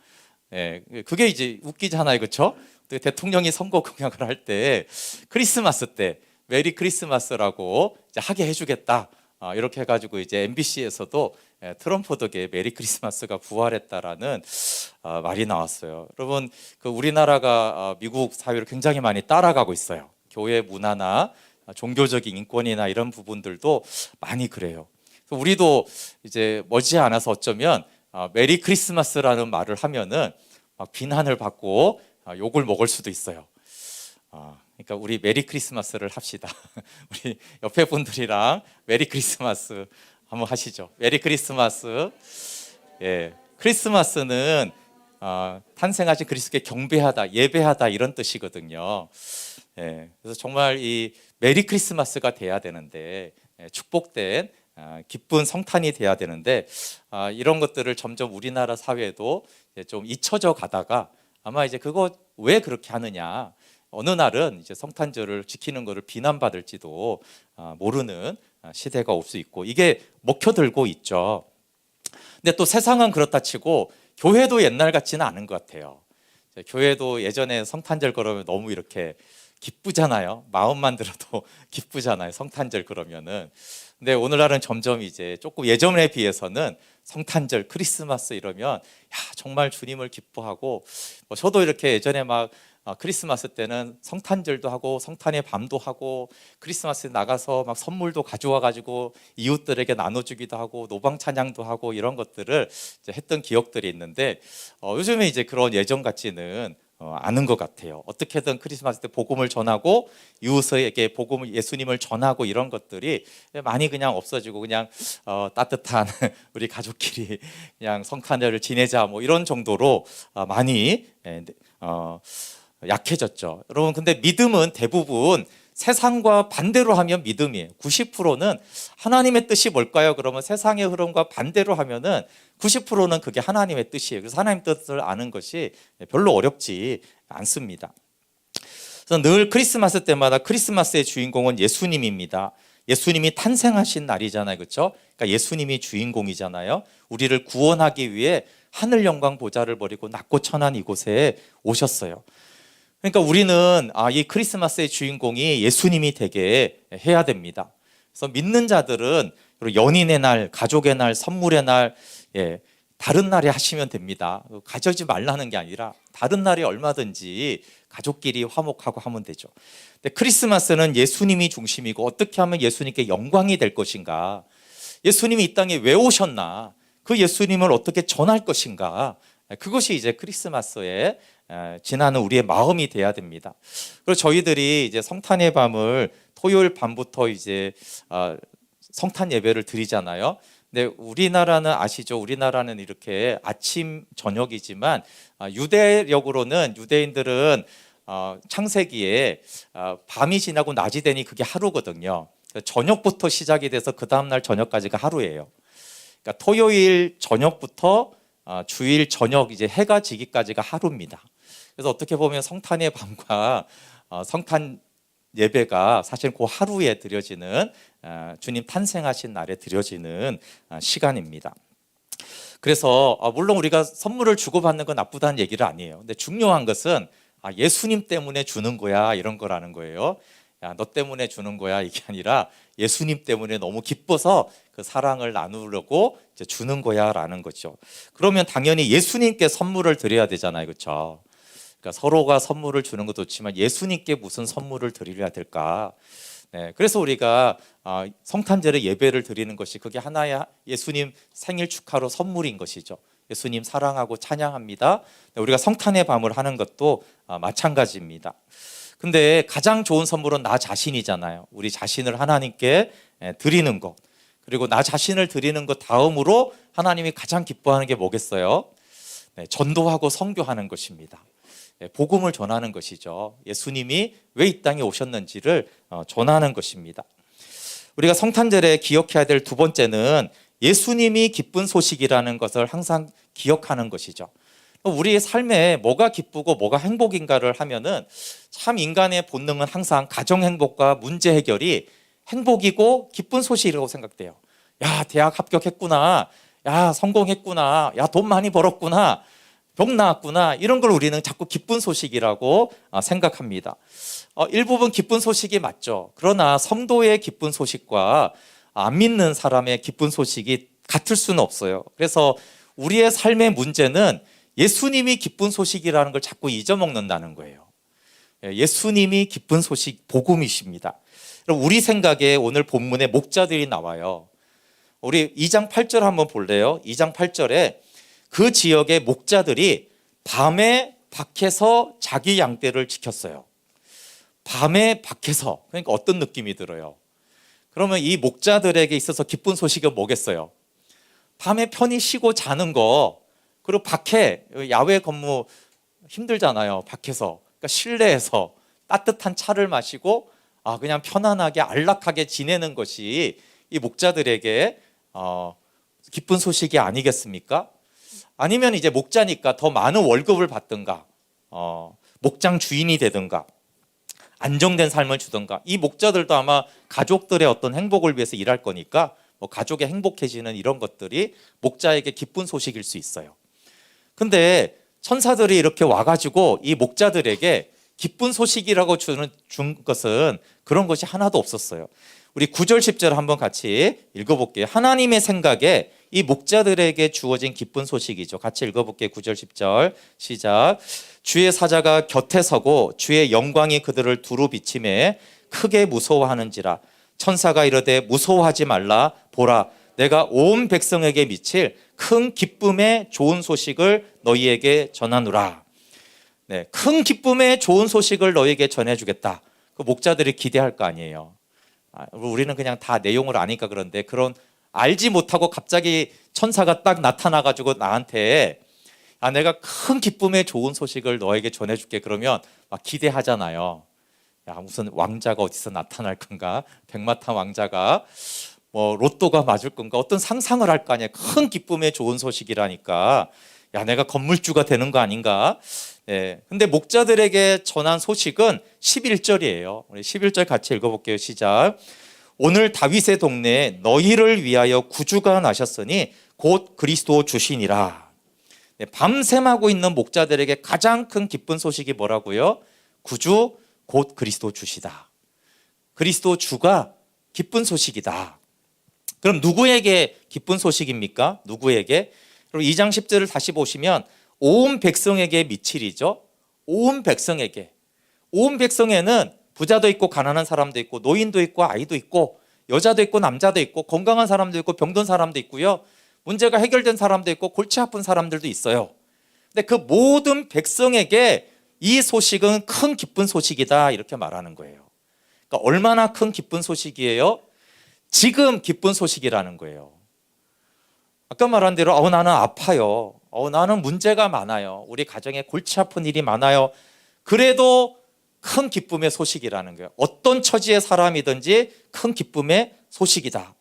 네, 그게 이제 웃기잖아요, 그렇죠? 대통령이 선거 공약을 할 때 크리스마스 때 메리 크리스마스라고 이제 하게 해주겠다. 이렇게 해가지고 이제 MBC에서도 트럼프 덕에 메리 크리스마스가 부활했다라는 말이 나왔어요. 여러분, 그 우리나라가 미국 사회를 굉장히 많이 따라가고 있어요. 교회 문화나 종교적인 인권이나 이런 부분들도 많이 그래요. 우리도 이제 머지않아서 어쩌면 메리 크리스마스라는 말을 하면은 막 비난을 받고 욕을 먹을 수도 있어요. 그러니까 우리 메리 크리스마스를 합시다. 우리 옆에 분들이랑 메리 크리스마스 한번 하시죠. 메리 크리스마스. 예, 크리스마스는 탄생하신 그리스도께 경배하다, 예배하다 이런 뜻이거든요. 예, 그래서 정말 이 메리 크리스마스가 돼야 되는데, 축복된 기쁜 성탄이 돼야 되는데, 이런 것들을 점점 우리나라 사회도 좀 잊혀져 가다가 아마 이제 그거 왜 그렇게 하느냐, 어느 날은 이제 성탄절을 지키는 것을 비난받을지도 모르는 시대가 올 수 있고, 이게 먹혀들고 있죠. 근데 또 세상은 그렇다 치고 교회도 옛날 같지는 않은 것 같아요. 교회도 예전에 성탄절 그러면 너무 이렇게 기쁘잖아요. 마음만 들어도 기쁘잖아요, 성탄절 그러면은. 근데 오늘날은 점점 이제 조금 예전에 비해서는 성탄절, 크리스마스 이러면 야, 정말 주님을 기뻐하고, 저도 이렇게 예전에 막 크리스마스 때는 성탄절도 하고 성탄의 밤도 하고 크리스마스에 나가서 막 선물도 가져와 가지고 이웃들에게 나눠주기도 하고 노방 찬양도 하고 이런 것들을 이제 했던 기억들이 있는데, 요즘에 이제 그런 예전 같지는 않은 것 같아요. 어떻게든 크리스마스 때 복음을 전하고 이웃에게 복음을, 예수님을 전하고 이런 것들이 많이 그냥 없어지고 그냥 따뜻한 우리 가족끼리 그냥 성탄절을 지내자 뭐 이런 정도로 많이 약해졌죠. 여러분, 근데 믿음은 대부분 세상과 반대로 하면 믿음이에요. 90%는 하나님의 뜻이 뭘까요? 그러면 세상의 흐름과 반대로 하면은 90%는 그게 하나님의 뜻이에요. 그래서 하나님 뜻을 아는 것이 별로 어렵지 않습니다. 그래서 늘 크리스마스 때마다 크리스마스의 주인공은 예수님입니다. 예수님이 탄생하신 날이잖아요, 그렇죠? 그러니까 예수님이 주인공이잖아요. 우리를 구원하기 위해 하늘 영광 보좌를 버리고 낮고 천한 이곳에 오셨어요. 그러니까 우리는 이 크리스마스의 주인공이 예수님이 되게 해야 됩니다. 그래서 믿는 자들은 연인의 날, 가족의 날, 선물의 날, 다른 날에 하시면 됩니다. 가져지 말라는 게 아니라 다른 날에 얼마든지 가족끼리 화목하고 하면 되죠. 근데 크리스마스는 예수님이 중심이고, 어떻게 하면 예수님께 영광이 될 것인가, 예수님이 이 땅에 왜 오셨나, 그 예수님을 어떻게 전할 것인가? 그것이 이제 크리스마스에 지나는 우리의 마음이 돼야 됩니다. 그리고 저희들이 이제 성탄의 밤을 토요일 밤부터 이제 성탄 예배를 드리잖아요. 근데 우리나라는 아시죠? 우리나라는 이렇게 아침 저녁이지만 유대력으로는 유대인들은 창세기에 밤이 지나고 낮이 되니 그게 하루거든요. 저녁부터 시작이 돼서 그 다음날 저녁까지가 하루예요. 그러니까 토요일 저녁부터 주일 저녁 이제 해가 지기까지가 하루입니다. 그래서 어떻게 보면 성탄의 밤과 성탄 예배가 사실 그 하루에 드려지는 주님 탄생하신 날에 드려지는 시간입니다. 그래서 물론 우리가 선물을 주고받는 건 나쁘다는 얘기는 아니에요. 근데 중요한 것은 예수님 때문에 주는 거야 이런 거라는 거예요. 야, 너 때문에 주는 거야 이게 아니라 예수님 때문에 너무 기뻐서 그 사랑을 나누려고 이제 주는 거야 라는 거죠. 그러면 당연히 예수님께 선물을 드려야 되잖아요. 그렇죠? 그러니까 서로가 선물을 주는 것도 좋지만 예수님께 무슨 선물을 드려야 될까? 네, 그래서 우리가 성탄절에 예배를 드리는 것이 그게 하나의 예수님 생일 축하로 선물인 것이죠. 예수님 사랑하고 찬양합니다. 우리가 성탄의 밤을 하는 것도 마찬가지입니다. 근데 가장 좋은 선물은 나 자신이잖아요. 우리 자신을 하나님께 드리는 것. 그리고 나 자신을 드리는 것 다음으로 하나님이 가장 기뻐하는 게 뭐겠어요? 네, 전도하고 선교하는 것입니다. 복음을 전하는 것이죠. 예수님이 왜 이 땅에 오셨는지를 전하는 것입니다. 우리가 성탄절에 기억해야 될 두 번째는 예수님이 기쁜 소식이라는 것을 항상 기억하는 것이죠. 우리의 삶에 뭐가 기쁘고 뭐가 행복인가를 하면은 참 인간의 본능은 항상 가정 행복과 문제 해결이 행복이고 기쁜 소식이라고 생각돼요. 야, 대학 합격했구나. 야, 성공했구나. 야, 돈 많이 벌었구나. 병 나았구나. 이런 걸 우리는 자꾸 기쁜 소식이라고 생각합니다. 일부분 기쁜 소식이 맞죠. 그러나 성도의 기쁜 소식과 안 믿는 사람의 기쁜 소식이 같을 수는 없어요. 그래서 우리의 삶의 문제는 예수님이 기쁜 소식이라는 걸 자꾸 잊어먹는다는 거예요. 예수님이 기쁜 소식 복음이십니다. 우리 생각에 오늘 본문에 목자들이 나와요. 우리 2장 8절 한번 볼래요? 2장 8절에 그 지역의 목자들이 밤에 밖에서 자기 양떼를 지켰어요. 밤에 밖에서. 그러니까 어떤 느낌이 들어요? 그러면 이 목자들에게 있어서 기쁜 소식은 뭐겠어요? 밤에 편히 쉬고 자는 거. 그리고 밖에 야외 근무 힘들잖아요. 밖에서. 그러니까 실내에서 따뜻한 차를 마시고 그냥 편안하게 안락하게 지내는 것이 이 목자들에게 기쁜 소식이 아니겠습니까? 아니면 이제 목자니까 더 많은 월급을 받든가 목장 주인이 되든가 안정된 삶을 주든가. 이 목자들도 아마 가족들의 어떤 행복을 위해서 일할 거니까 가족이 행복해지는 이런 것들이 목자에게 기쁜 소식일 수 있어요. 근데 천사들이 이렇게 와가지고 이 목자들에게 기쁜 소식이라고 준 것은 그런 것이 하나도 없었어요. 우리 9절 10절 한번 같이 읽어볼게요. 하나님의 생각에 이 목자들에게 주어진 기쁜 소식이죠. 같이 읽어볼게요. 9절 10절 시작. 주의 사자가 곁에 서고 주의 영광이 그들을 두루 비침에 크게 무서워하는지라. 천사가 이르되 무서워하지 말라. 보라, 내가 온 백성에게 미칠 큰 기쁨의 좋은 소식을 너희에게 전하노라. 네, 큰 기쁨의 좋은 소식을 너희에게 전해주겠다. 그 목자들이 기대할 거 아니에요. 우리는 그냥 다 내용을 아니까 그런데 그런 알지 못하고 갑자기 천사가 딱 나타나가지고 나한테 내가 큰 기쁨의 좋은 소식을 너에게 전해줄게 그러면 막 기대하잖아요. 야, 무슨 왕자가 어디서 나타날 건가? 백마탄 왕자가 로또가 맞을 건가? 어떤 상상을 할 거 아니에요. 큰 기쁨의 좋은 소식이라니까 야, 내가 건물주가 되는 거 아닌가? 네. 근데 목자들에게 전한 소식은 11절이에요. 우리 11절 같이 읽어볼게요. 시작. 오늘 다윗의 동네에 너희를 위하여 구주가 나셨으니 곧 그리스도 주시니라. 네, 밤샘하고 있는 목자들에게 가장 큰 기쁜 소식이 뭐라고요? 구주 곧 그리스도 주시다. 그리스도 주가 기쁜 소식이다. 그럼 누구에게 기쁜 소식입니까? 누구에게? 그럼 2장 10절을 다시 보시면 온 백성에게 미칠이죠. 온 백성에게. 온 백성에는 부자도 있고 가난한 사람도 있고 노인도 있고 아이도 있고 여자도 있고 남자도 있고 건강한 사람도 있고 병든 사람도 있고요. 문제가 해결된 사람도 있고 골치 아픈 사람들도 있어요. 근데 그 모든 백성에게 이 소식은 큰 기쁜 소식이다 이렇게 말하는 거예요. 그러니까 얼마나 큰 기쁜 소식이에요? 지금 기쁜 소식이라는 거예요. 아까 말한 대로 나는 아파요. 나는 문제가 많아요. 우리 가정에 골치 아픈 일이 많아요. 그래도 큰 기쁨의 소식이라는 거예요. 어떤 처지의 사람이든지 큰 기쁨의 소식이다.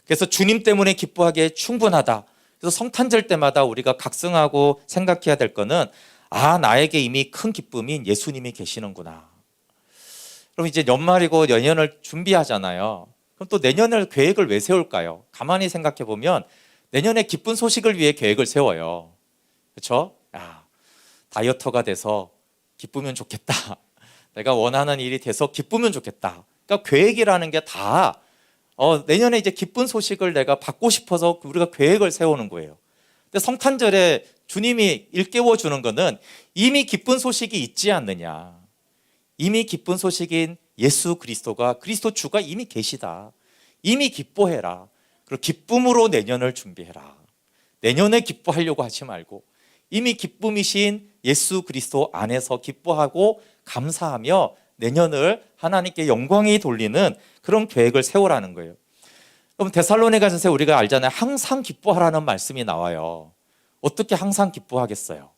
그래서 주님 때문에 기뻐하기에 충분하다. 그래서 성탄절 때마다 우리가 각성하고 생각해야 될 거는 나에게 이미 큰 기쁨인 예수님이 계시는구나. 그럼 이제 연말이고 내년을 준비하잖아요. 그럼 또 내년을 계획을 왜 세울까요? 가만히 생각해 보면 내년에 기쁜 소식을 위해 계획을 세워요. 그렇죠? 다이어터가 돼서 기쁘면 좋겠다. 내가 원하는 일이 돼서 기쁘면 좋겠다. 그러니까 계획이라는 게 다 내년에 이제 기쁜 소식을 내가 받고 싶어서 우리가 계획을 세우는 거예요. 근데 성탄절에 주님이 일깨워 주는 거는 이미 기쁜 소식이 있지 않느냐. 이미 기쁜 소식인 예수 그리스도가 그리스도 주가 이미 계시다. 이미 기뻐해라. 그리고 기쁨으로 내년을 준비해라. 내년에 기뻐하려고 하지 말고 이미 기쁨이신 예수 그리스도 안에서 기뻐하고 감사하며 내년을 하나님께 영광이 돌리는 그런 계획을 세우라는 거예요. 그럼 데살로니가전서에 우리가 알잖아요. 항상 기뻐하라는 말씀이 나와요. 어떻게 항상 기뻐하겠어요?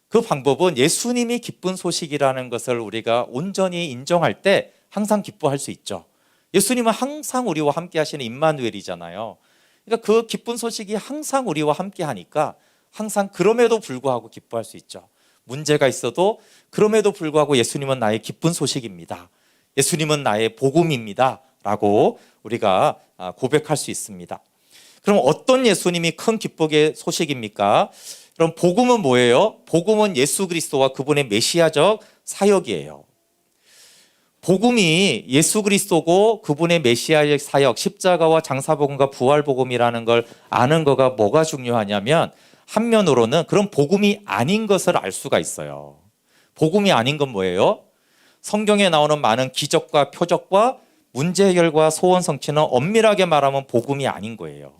그 방법은 예수님이 기쁜 소식이라는 것을 우리가 온전히 인정할 때 항상 기뻐할 수 있죠. 예수님은 항상 우리와 함께 하시는 임마누엘이잖아요. 그러니까 그 기쁜 소식이 항상 우리와 함께 하니까 항상 그럼에도 불구하고 기뻐할 수 있죠. 문제가 있어도 그럼에도 불구하고 예수님은 나의 기쁜 소식입니다. 예수님은 나의 복음입니다. 라고 우리가 고백할 수 있습니다. 그럼 어떤 예수님이 큰 기쁨의 소식입니까? 그럼 복음은 뭐예요? 복음은 예수 그리스도와 그분의 메시아적 사역이에요. 복음이 예수 그리스도고 그분의 메시아적 사역, 십자가와 장사복음과 부활복음이라는 걸 아는 거가 뭐가 중요하냐면 한면으로는 그런 복음이 아닌 것을 알 수가 있어요. 복음이 아닌 건 뭐예요? 성경에 나오는 많은 기적과 표적과 문제 해결과 소원 성취는 엄밀하게 말하면 복음이 아닌 거예요.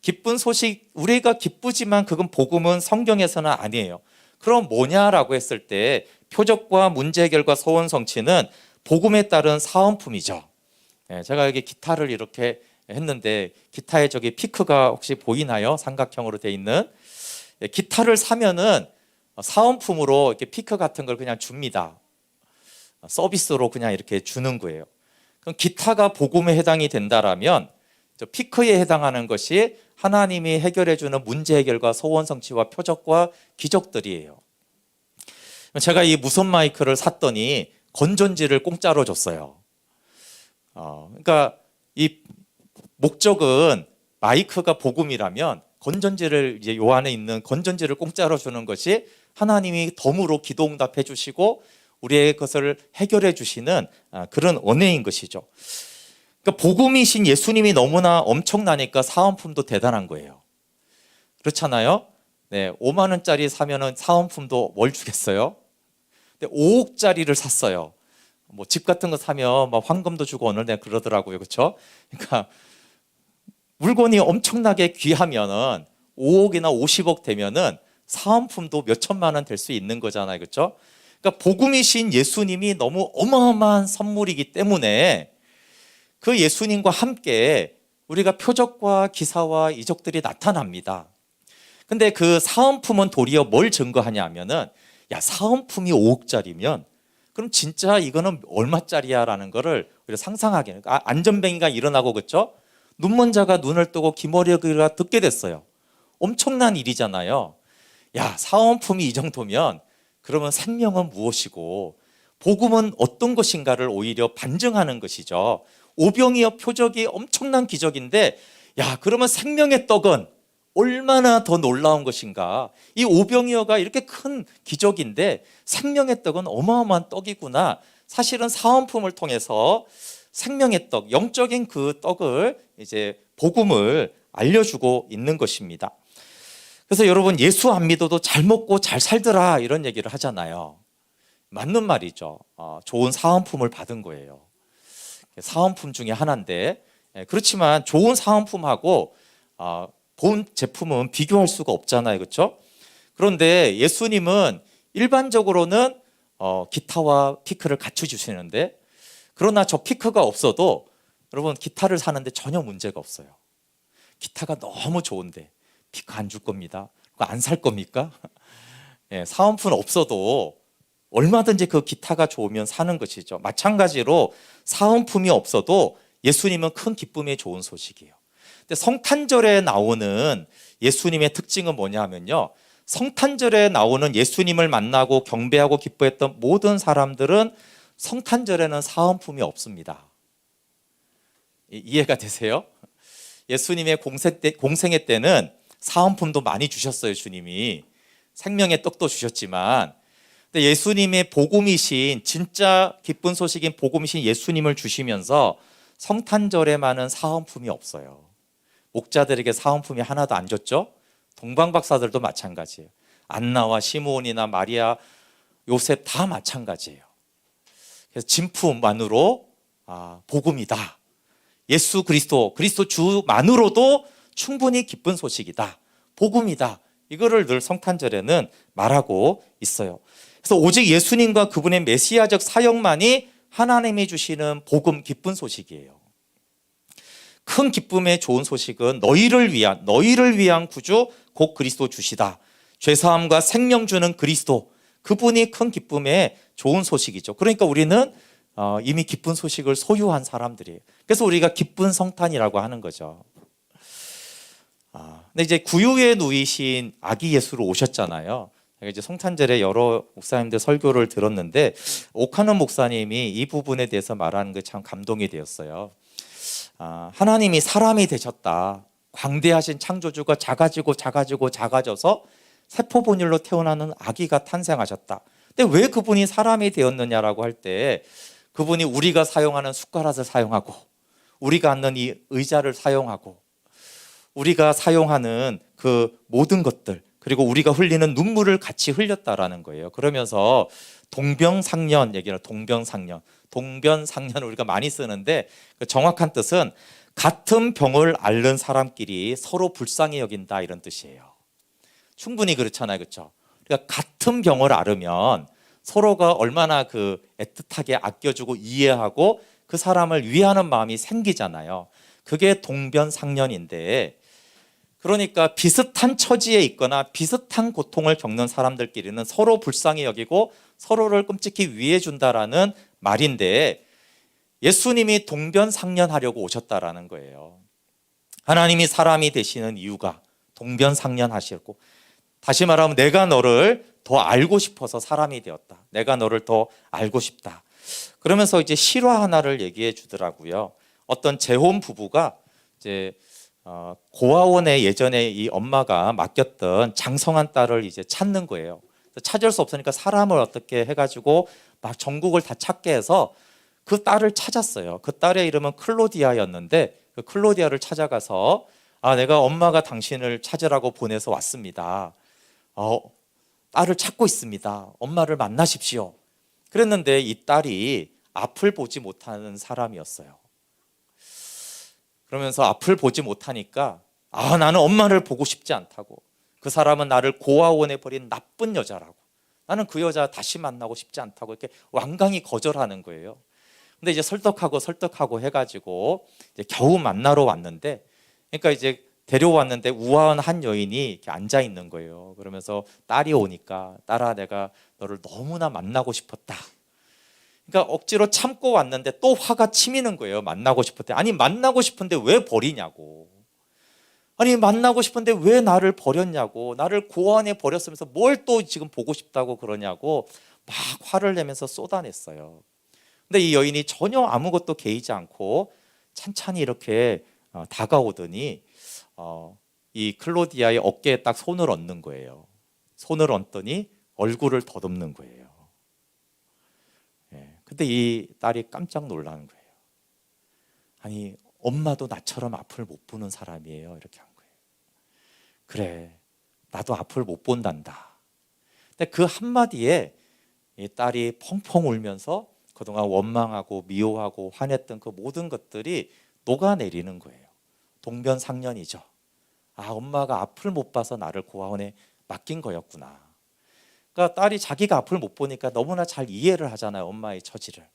기쁜 소식, 우리가 기쁘지만 그건 복음은 성경에서는 아니에요. 그럼 뭐냐라고 했을 때 표적과 문제 해결과 소원 성취는 복음에 따른 사은품이죠. 제가 여기 기타를 이렇게 했는데 기타에 저기 피크가 혹시 보이나요? 삼각형으로 돼 있는 기타를 사면은 사은품으로 이렇게 피크 같은 걸 그냥 줍니다. 서비스로 그냥 이렇게 주는 거예요. 그럼 기타가 복음에 해당이 된다라면 저 피크에 해당하는 것이 하나님이 해결해 주는 문제 해결과 소원 성취와 표적과 기적들이에요. 제가 이 무선 마이크를 샀더니 건전지를 공짜로 줬어요. 그러니까 이 목적은 마이크가 복음이라면 건전지를 이제 요 안에 있는 건전지를 공짜로 주는 것이 하나님이 덤으로 기도 응답해 주시고 우리의 것을 해결해 주시는 그런 은혜인 것이죠. 그러니까 복음이신 예수님이 너무나 엄청나니까 사은품도 대단한 거예요. 그렇잖아요. 네, 5만 원짜리 사면은 사은품도 뭘 주겠어요? 근데 5억짜리를 샀어요. 뭐 집 같은 거 사면 막 황금도 주고 오늘 내가 그러더라고요, 그렇죠? 그러니까 물건이 엄청나게 귀하면은 5억이나 50억 되면은 사은품도 몇 천만 원 될 수 있는 거잖아요, 그렇죠? 그러니까 복음이신 예수님이 너무 어마어마한 선물이기 때문에 그 예수님과 함께 우리가 표적과 기사와 이적들이 나타납니다. 근데 그 사은품은 도리어 뭘 증거하냐 하면은 사은품이 5억짜리면 그럼 진짜 이거는 얼마짜리야 라는 거를 우리가 상상하게 안전뱅이가 일어나고 그렇죠? 눈먼 자가 눈을 뜨고 귀머리가 듣게 됐어요. 엄청난 일이잖아요. 사은품이 이 정도면 그러면 생명은 무엇이고 복음은 어떤 것인가를 오히려 반증하는 것이죠. 오병이어 표적이 엄청난 기적인데 그러면 생명의 떡은 얼마나 더 놀라운 것인가. 이 오병이어가 이렇게 큰 기적인데 생명의 떡은 어마어마한 떡이구나. 사실은 사은품을 통해서 생명의 떡, 영적인 그 떡을 이제 복음을 알려주고 있는 것입니다. 그래서 여러분 예수 안 믿어도 잘 먹고 잘 살더라 이런 얘기를 하잖아요. 맞는 말이죠. 좋은 사은품을 받은 거예요. 사은품 중에 하나인데 그렇지만 좋은 사은품하고 본 제품은 비교할 수가 없잖아요, 그렇죠? 그런데 예수님은 일반적으로는 기타와 피크를 같이 주시는데, 그러나 저 피크가 없어도 여러분 기타를 사는데 전혀 문제가 없어요. 기타가 너무 좋은데 피크 안 줄 겁니다. 안 살 겁니까? 예, 사은품 없어도 얼마든지 그 기타가 좋으면 사는 것이죠. 마찬가지로 사은품이 없어도 예수님은 큰 기쁨의 좋은 소식이에요. 근데 성탄절에 나오는 예수님의 특징은 뭐냐 하면요, 성탄절에 나오는 예수님을 만나고 경배하고 기뻐했던 모든 사람들은 성탄절에는 사은품이 없습니다. 이해가 되세요? 예수님의 공생애 때는 사은품도 많이 주셨어요. 주님이 생명의 떡도 주셨지만, 근데 예수님의 복음이신, 진짜 기쁜 소식인 복음이신 예수님을 주시면서 성탄절에만은 사은품이 없어요. 목자들에게 사은품이 하나도 안 줬죠. 동방박사들도 마찬가지예요. 안나와 시므온이나 마리아, 요셉 다 마찬가지예요. 그래서 진품만으로 복음이다, 예수 그리스도 주만으로도 충분히 기쁜 소식이다, 복음이다, 이거를 늘 성탄절에는 말하고 있어요. 그래서 오직 예수님과 그분의 메시아적 사역만이 하나님이 주시는 복음, 기쁜 소식이에요. 큰 기쁨의 좋은 소식은 너희를 위한 구주 곧 그리스도 주시다. 죄사함과 생명 주는 그리스도, 그분이 큰 기쁨의 좋은 소식이죠. 그러니까 우리는 이미 기쁜 소식을 소유한 사람들이에요. 그래서 우리가 기쁜 성탄이라고 하는 거죠. 근데 이제 구유에 누이신 아기 예수로 오셨잖아요. 이제 성탄절에 여러 목사님들 설교를 들었는데 오카노 목사님이 이 부분에 대해서 말하는 게 참 감동이 되었어요. 하나님이 사람이 되셨다. 광대하신 창조주가 작아져서 세포분열로 태어나는 아기가 탄생하셨다. 근데 왜 그분이 사람이 되었느냐라고 할 때, 그분이 우리가 사용하는 숟가락을 사용하고, 우리가 앉는 이 의자를 사용하고, 우리가 사용하는 그 모든 것들, 그리고 우리가 흘리는 눈물을 같이 흘렸다라는 거예요. 그러면서 동병상련 얘기를, 동병상련을 우리가 많이 쓰는데 그 정확한 뜻은 같은 병을 앓는 사람끼리 서로 불쌍히 여긴다, 이런 뜻이에요. 충분히 그렇잖아요, 그렇죠? 그러니까 같은 병을 앓으면 서로가 얼마나 그 애틋하게 아껴주고 이해하고 그 사람을 위하는 마음이 생기잖아요. 그게 동병상련인데, 그러니까 비슷한 처지에 있거나 비슷한 고통을 겪는 사람들끼리는 서로 불쌍히 여기고 서로를 끔찍히 위해 준다라는 말인데, 예수님이 동병상련하려고 오셨다라는 거예요. 하나님이 사람이 되시는 이유가 동병상련하시고, 다시 말하면 내가 너를 더 알고 싶어서 사람이 되었다. 내가 너를 더 알고 싶다. 그러면서 이제 실화 하나를 얘기해 주더라고요. 어떤 재혼 부부가 이제 고아원에 예전에 이 엄마가 맡겼던 장성한 딸을 이제 찾는 거예요. 찾을 수 없으니까 사람을 어떻게 해가지고 막 전국을 다 찾게 해서 그 딸을 찾았어요. 그 딸의 이름은 클로디아였는데, 그 클로디아를 찾아가서 내가 엄마가 당신을 찾으라고 보내서 왔습니다. 딸을 찾고 있습니다. 엄마를 만나십시오. 그랬는데 이 딸이 앞을 보지 못하는 사람이었어요. 그러면서 앞을 보지 못하니까 나는 엄마를 보고 싶지 않다고, 그 사람은 나를 고아원에 버린 나쁜 여자라고, 나는 그 여자 다시 만나고 싶지 않다고 이렇게 완강히 거절하는 거예요. 근데 이제 설득하고 해가지고 이제 겨우 만나러 왔는데, 그러니까 이제 데려왔는데 우아한 한 여인이 이렇게 앉아 있는 거예요. 그러면서 딸이 오니까, 딸아, 내가 너를 너무나 만나고 싶었다. 그러니까 억지로 참고 왔는데 또 화가 치미는 거예요. 만나고 싶을 때. 아니, 만나고 싶은데 왜 버리냐고. 아니, 만나고 싶은데 왜 나를 버렸냐고. 나를 고아원에 버렸으면서 뭘 또 지금 보고 싶다고 그러냐고 막 화를 내면서 쏟아냈어요. 근데 이 여인이 전혀 아무것도 개의지 않고 찬찬히 이렇게 다가오더니 이 클로디아의 어깨에 딱 손을 얹는 거예요. 손을 얹더니 얼굴을 더듬는 거예요. 근데 이 딸이 깜짝 놀라는 거예요. 아니, 엄마도 나처럼 앞을 못 보는 사람이에요. 이렇게 한 거예요. 그래, 나도 앞을 못 본단다. 근데 그 한마디에 이 딸이 펑펑 울면서 그동안 원망하고 미워하고 화냈던 그 모든 것들이 녹아내리는 거예요. 동병상련이죠. 아, 엄마가 앞을 못 봐서 나를 고아원에 맡긴 거였구나. 그러니까 딸이 자기가 앞을 못 보니까 너무나 잘 이해를 하잖아요, 엄마의 처지를.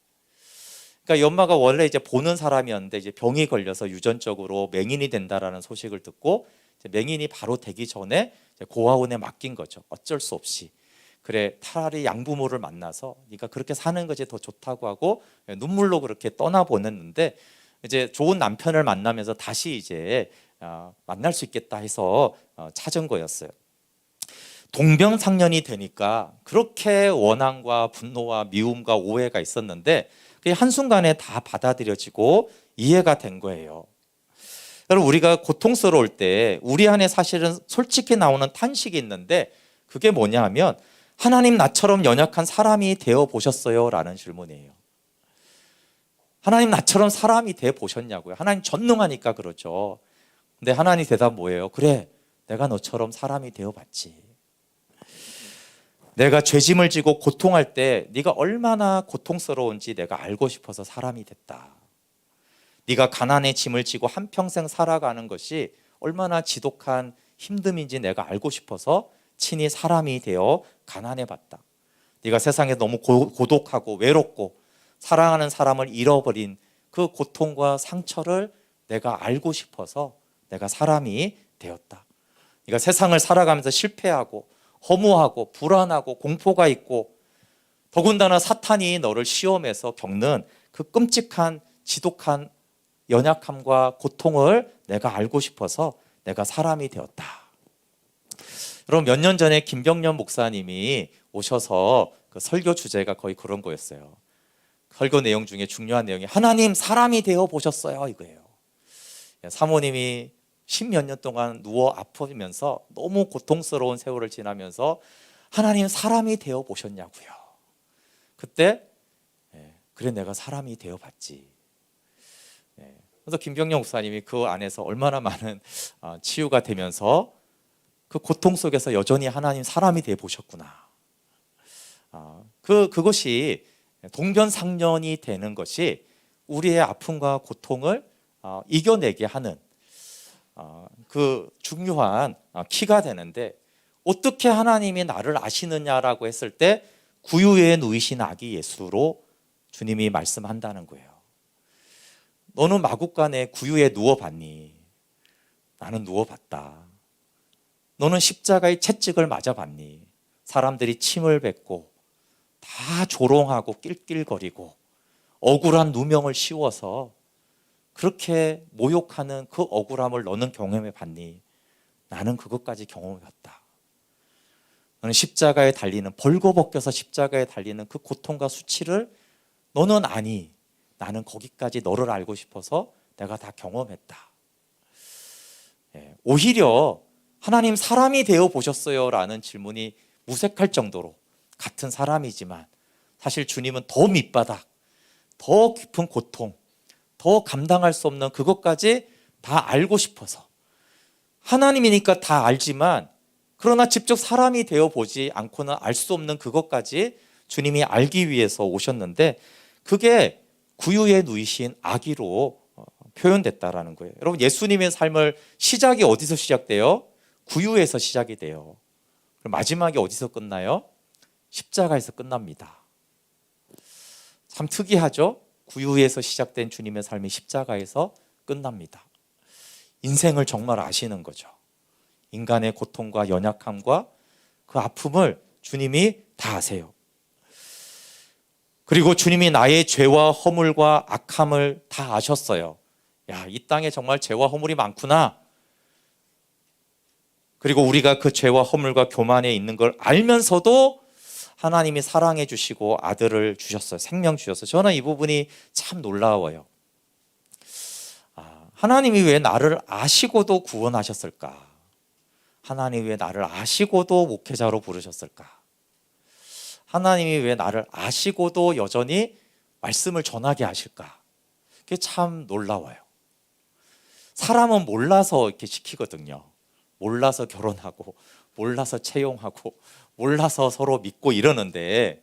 그러니까 이 엄마가 원래 이제 보는 사람이었는데 이제 병이 걸려서 유전적으로 맹인이 된다라는 소식을 듣고 이제 맹인이 바로 되기 전에 이제 고아원에 맡긴 거죠. 어쩔 수 없이. 그래, 차라리 양부모를 만나서 네가 그렇게 사는 것이 더 좋다고 하고 눈물로 그렇게 떠나보냈는데, 이제 좋은 남편을 만나면서 다시 이제 만날 수 있겠다 해서 찾은 거였어요. 동병상련이 되니까 그렇게 원한과 분노와 미움과 오해가 있었는데 그게 한순간에 다 받아들여지고 이해가 된 거예요. 여러분, 우리가 고통스러울 때 우리 안에 사실은 솔직히 나오는 탄식이 있는데 그게 뭐냐 하면, 하나님 나처럼 연약한 사람이 되어 보셨어요? 라는 질문이에요. 하나님 나처럼 사람이 되어 보셨냐고요. 하나님 전능하니까 그렇죠. 근데 하나님 대답 뭐예요? 그래, 내가 너처럼 사람이 되어 봤지. 내가 죄짐을 지고 고통할 때 네가 얼마나 고통스러운지 내가 알고 싶어서 사람이 됐다. 네가 가난의 짐을 지고 한평생 살아가는 것이 얼마나 지독한 힘듦인지 내가 알고 싶어서 친히 사람이 되어 가난해 봤다. 네가 세상에 너무 고독하고 외롭고 사랑하는 사람을 잃어버린 그 고통과 상처를 내가 알고 싶어서 내가 사람이 되었다. 네가 세상을 살아가면서 실패하고 허무하고 불안하고 공포가 있고 더군다나 사탄이 너를 시험해서 겪는 그 끔찍한 지독한 연약함과 고통을 내가 알고 싶어서 내가 사람이 되었다. 여러분, 몇 년 전에 김병년 목사님이 오셔서 그 설교 주제가 거의 그런 거였어요. 설교 내용 중에 중요한 내용이 하나님 사람이 되어 보셨어요, 이거예요. 사모님이 10몇 년 동안 누워 아프면서 너무 고통스러운 세월을 지나면서 하나님 사람이 되어 보셨냐고요. 그때 그래, 내가 사람이 되어 봤지. 그래서 김병영 목사님이 그 안에서 얼마나 많은 치유가 되면서 그 고통 속에서 여전히 하나님 사람이 되어 보셨구나. 그것이 동변상련이 되는 것이 우리의 아픔과 고통을 이겨내게 하는 그 중요한 키가 되는데, 어떻게 하나님이 나를 아시느냐라고 했을 때 구유에 누이신 아기 예수로 주님이 말씀한다는 거예요. 너는 마국간에 구유에 누워봤니? 나는 누워봤다. 너는 십자가의 채찍을 맞아봤니? 사람들이 침을 뱉고 다 조롱하고 낄낄거리고 억울한 누명을 씌워서 그렇게 모욕하는 그 억울함을 너는 경험해 봤니? 나는 그것까지 경험해 봤다. 너는 십자가에 달리는, 벌거벗겨서 십자가에 달리는 그 고통과 수치를 너는 아니. 나는 거기까지 너를 알고 싶어서 내가 다 경험했다. 오히려 하나님 사람이 되어 보셨어요? 라는 질문이 무색할 정도로 같은 사람이지만 사실 주님은 더 밑바닥, 더 깊은 고통, 더 감당할 수 없는 그것까지 다 알고 싶어서, 하나님이니까 다 알지만 그러나 직접 사람이 되어 보지 않고는 알 수 없는 그것까지 주님이 알기 위해서 오셨는데, 그게 구유에 누이신 아기로 표현됐다라는 거예요. 여러분, 예수님의 삶을 시작이 어디서 시작돼요? 구유에서 시작이 돼요. 그럼 마지막이 어디서 끝나요? 십자가에서 끝납니다. 참 특이하죠? 구유에서 시작된 주님의 삶이 십자가에서 끝납니다. 인생을 정말 아시는 거죠. 인간의 고통과 연약함과 그 아픔을 주님이 다 아세요. 그리고 주님이 나의 죄와 허물과 악함을 다 아셨어요. 야, 이 땅에 정말 죄와 허물이 많구나. 그리고 우리가 그 죄와 허물과 교만에 있는 걸 알면서도 하나님이 사랑해 주시고 아들을 주셨어요. 생명 주셨어요. 저는 이 부분이 참 놀라워요. 하나님이 왜 나를 아시고도 구원하셨을까? 하나님이 왜 나를 아시고도 목회자로 부르셨을까? 하나님이 왜 나를 아시고도 여전히 말씀을 전하게 하실까? 그게 참 놀라워요. 사람은 몰라서 이렇게 시키거든요. 몰라서 결혼하고, 몰라서 채용하고, 몰라서 서로 믿고 이러는데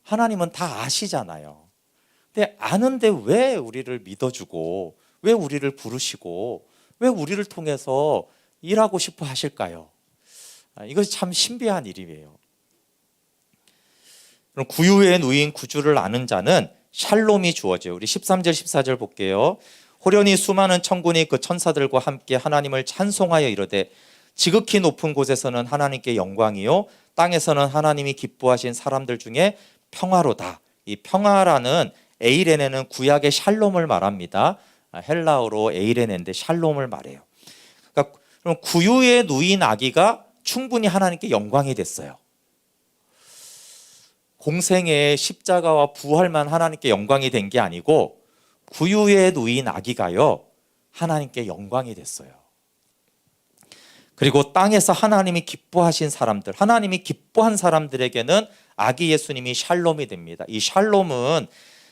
하나님은 다 아시잖아요. 근데 아는데 왜 우리를 믿어주고, 왜 우리를 부르시고, 왜 우리를 통해서 일하고 싶어 하실까요? 이것이 참 신비한 일이에요. 그럼 구유에 누인 구주를 아는 자는 샬롬이 주어져요. 우리 13절 14절 볼게요. 호련히 수많은 천군이 그 천사들과 함께 하나님을 찬송하여 이르되 지극히 높은 곳에서는 하나님께 영광이요 땅에서는 하나님이 기뻐하신 사람들 중에 평화로다. 이 평화라는 에이레네는 구약의 샬롬을 말합니다. 헬라어로 에이레네인데 샬롬을 말해요. 그러니까 그럼 구유에 누인 아기가 충분히 하나님께 영광이 됐어요. 공생의 십자가와 부활만 하나님께 영광이 된 게 아니고 구유에 누인 아기가요 하나님께 영광이 됐어요. 그리고 땅에서 하나님이 기뻐하신 사람들, 하나님이 기뻐한 사람들에게는 아기 예수님이 샬롬이 됩니다. 이 샬롬은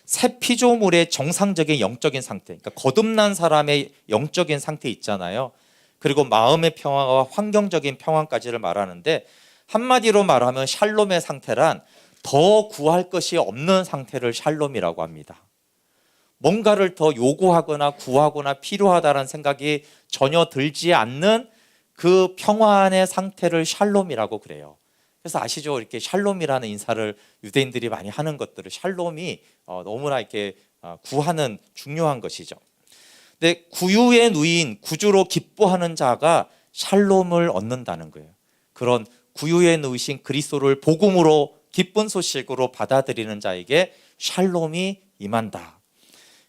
새 피조물의 정상적인 영적인 상태, 그러니까 거듭난 사람의 영적인 상태 있잖아요. 그리고 마음의 평화와 환경적인 평화까지를 말하는데 한마디로 말하면 샬롬의 상태란 더 구할 것이 없는 상태를 샬롬이라고 합니다. 뭔가를 더 요구하거나 구하거나 필요하다는 생각이 전혀 들지 않는 그 평안의 상태를 샬롬이라고 그래요. 그래서 아시죠? 이렇게 샬롬이라는 인사를 유대인들이 많이 하는 것들을 샬롬이 너무나 이렇게 구하는 중요한 것이죠. 근데 구유에 누인 구주로 기뻐하는 자가 샬롬을 얻는다는 거예요. 그런 구유에 누이신 그리스도를 복음으로 기쁜 소식으로 받아들이는 자에게 샬롬이 임한다.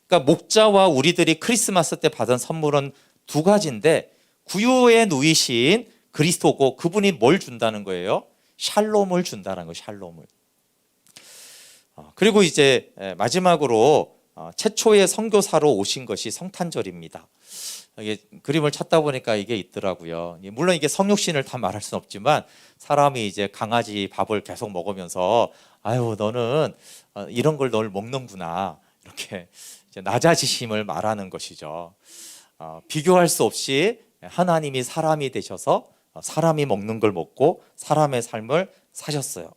그러니까 목자와 우리들이 크리스마스 때 받은 선물은 두 가지인데 구유에 누이신 그리스도고 그분이 뭘 준다는 거예요? 샬롬을 준다는 거예요. 샬롬을. 그리고 이제 마지막으로 최초의 선교사로 오신 것이 성탄절입니다. 이게 그림을 찾다 보니까 이게 있더라고요. 물론 이게 성육신을 다 말할 수는 없지만 사람이 이제 강아지 밥을 계속 먹으면서 아유 너는 이런 걸 널 먹는구나 이렇게 이제 낮아지심을 말하는 것이죠. 비교할 수 없이 하나님이 사람이 되셔서 사람이 먹는 걸 먹고 사람의 삶을 사셨어요.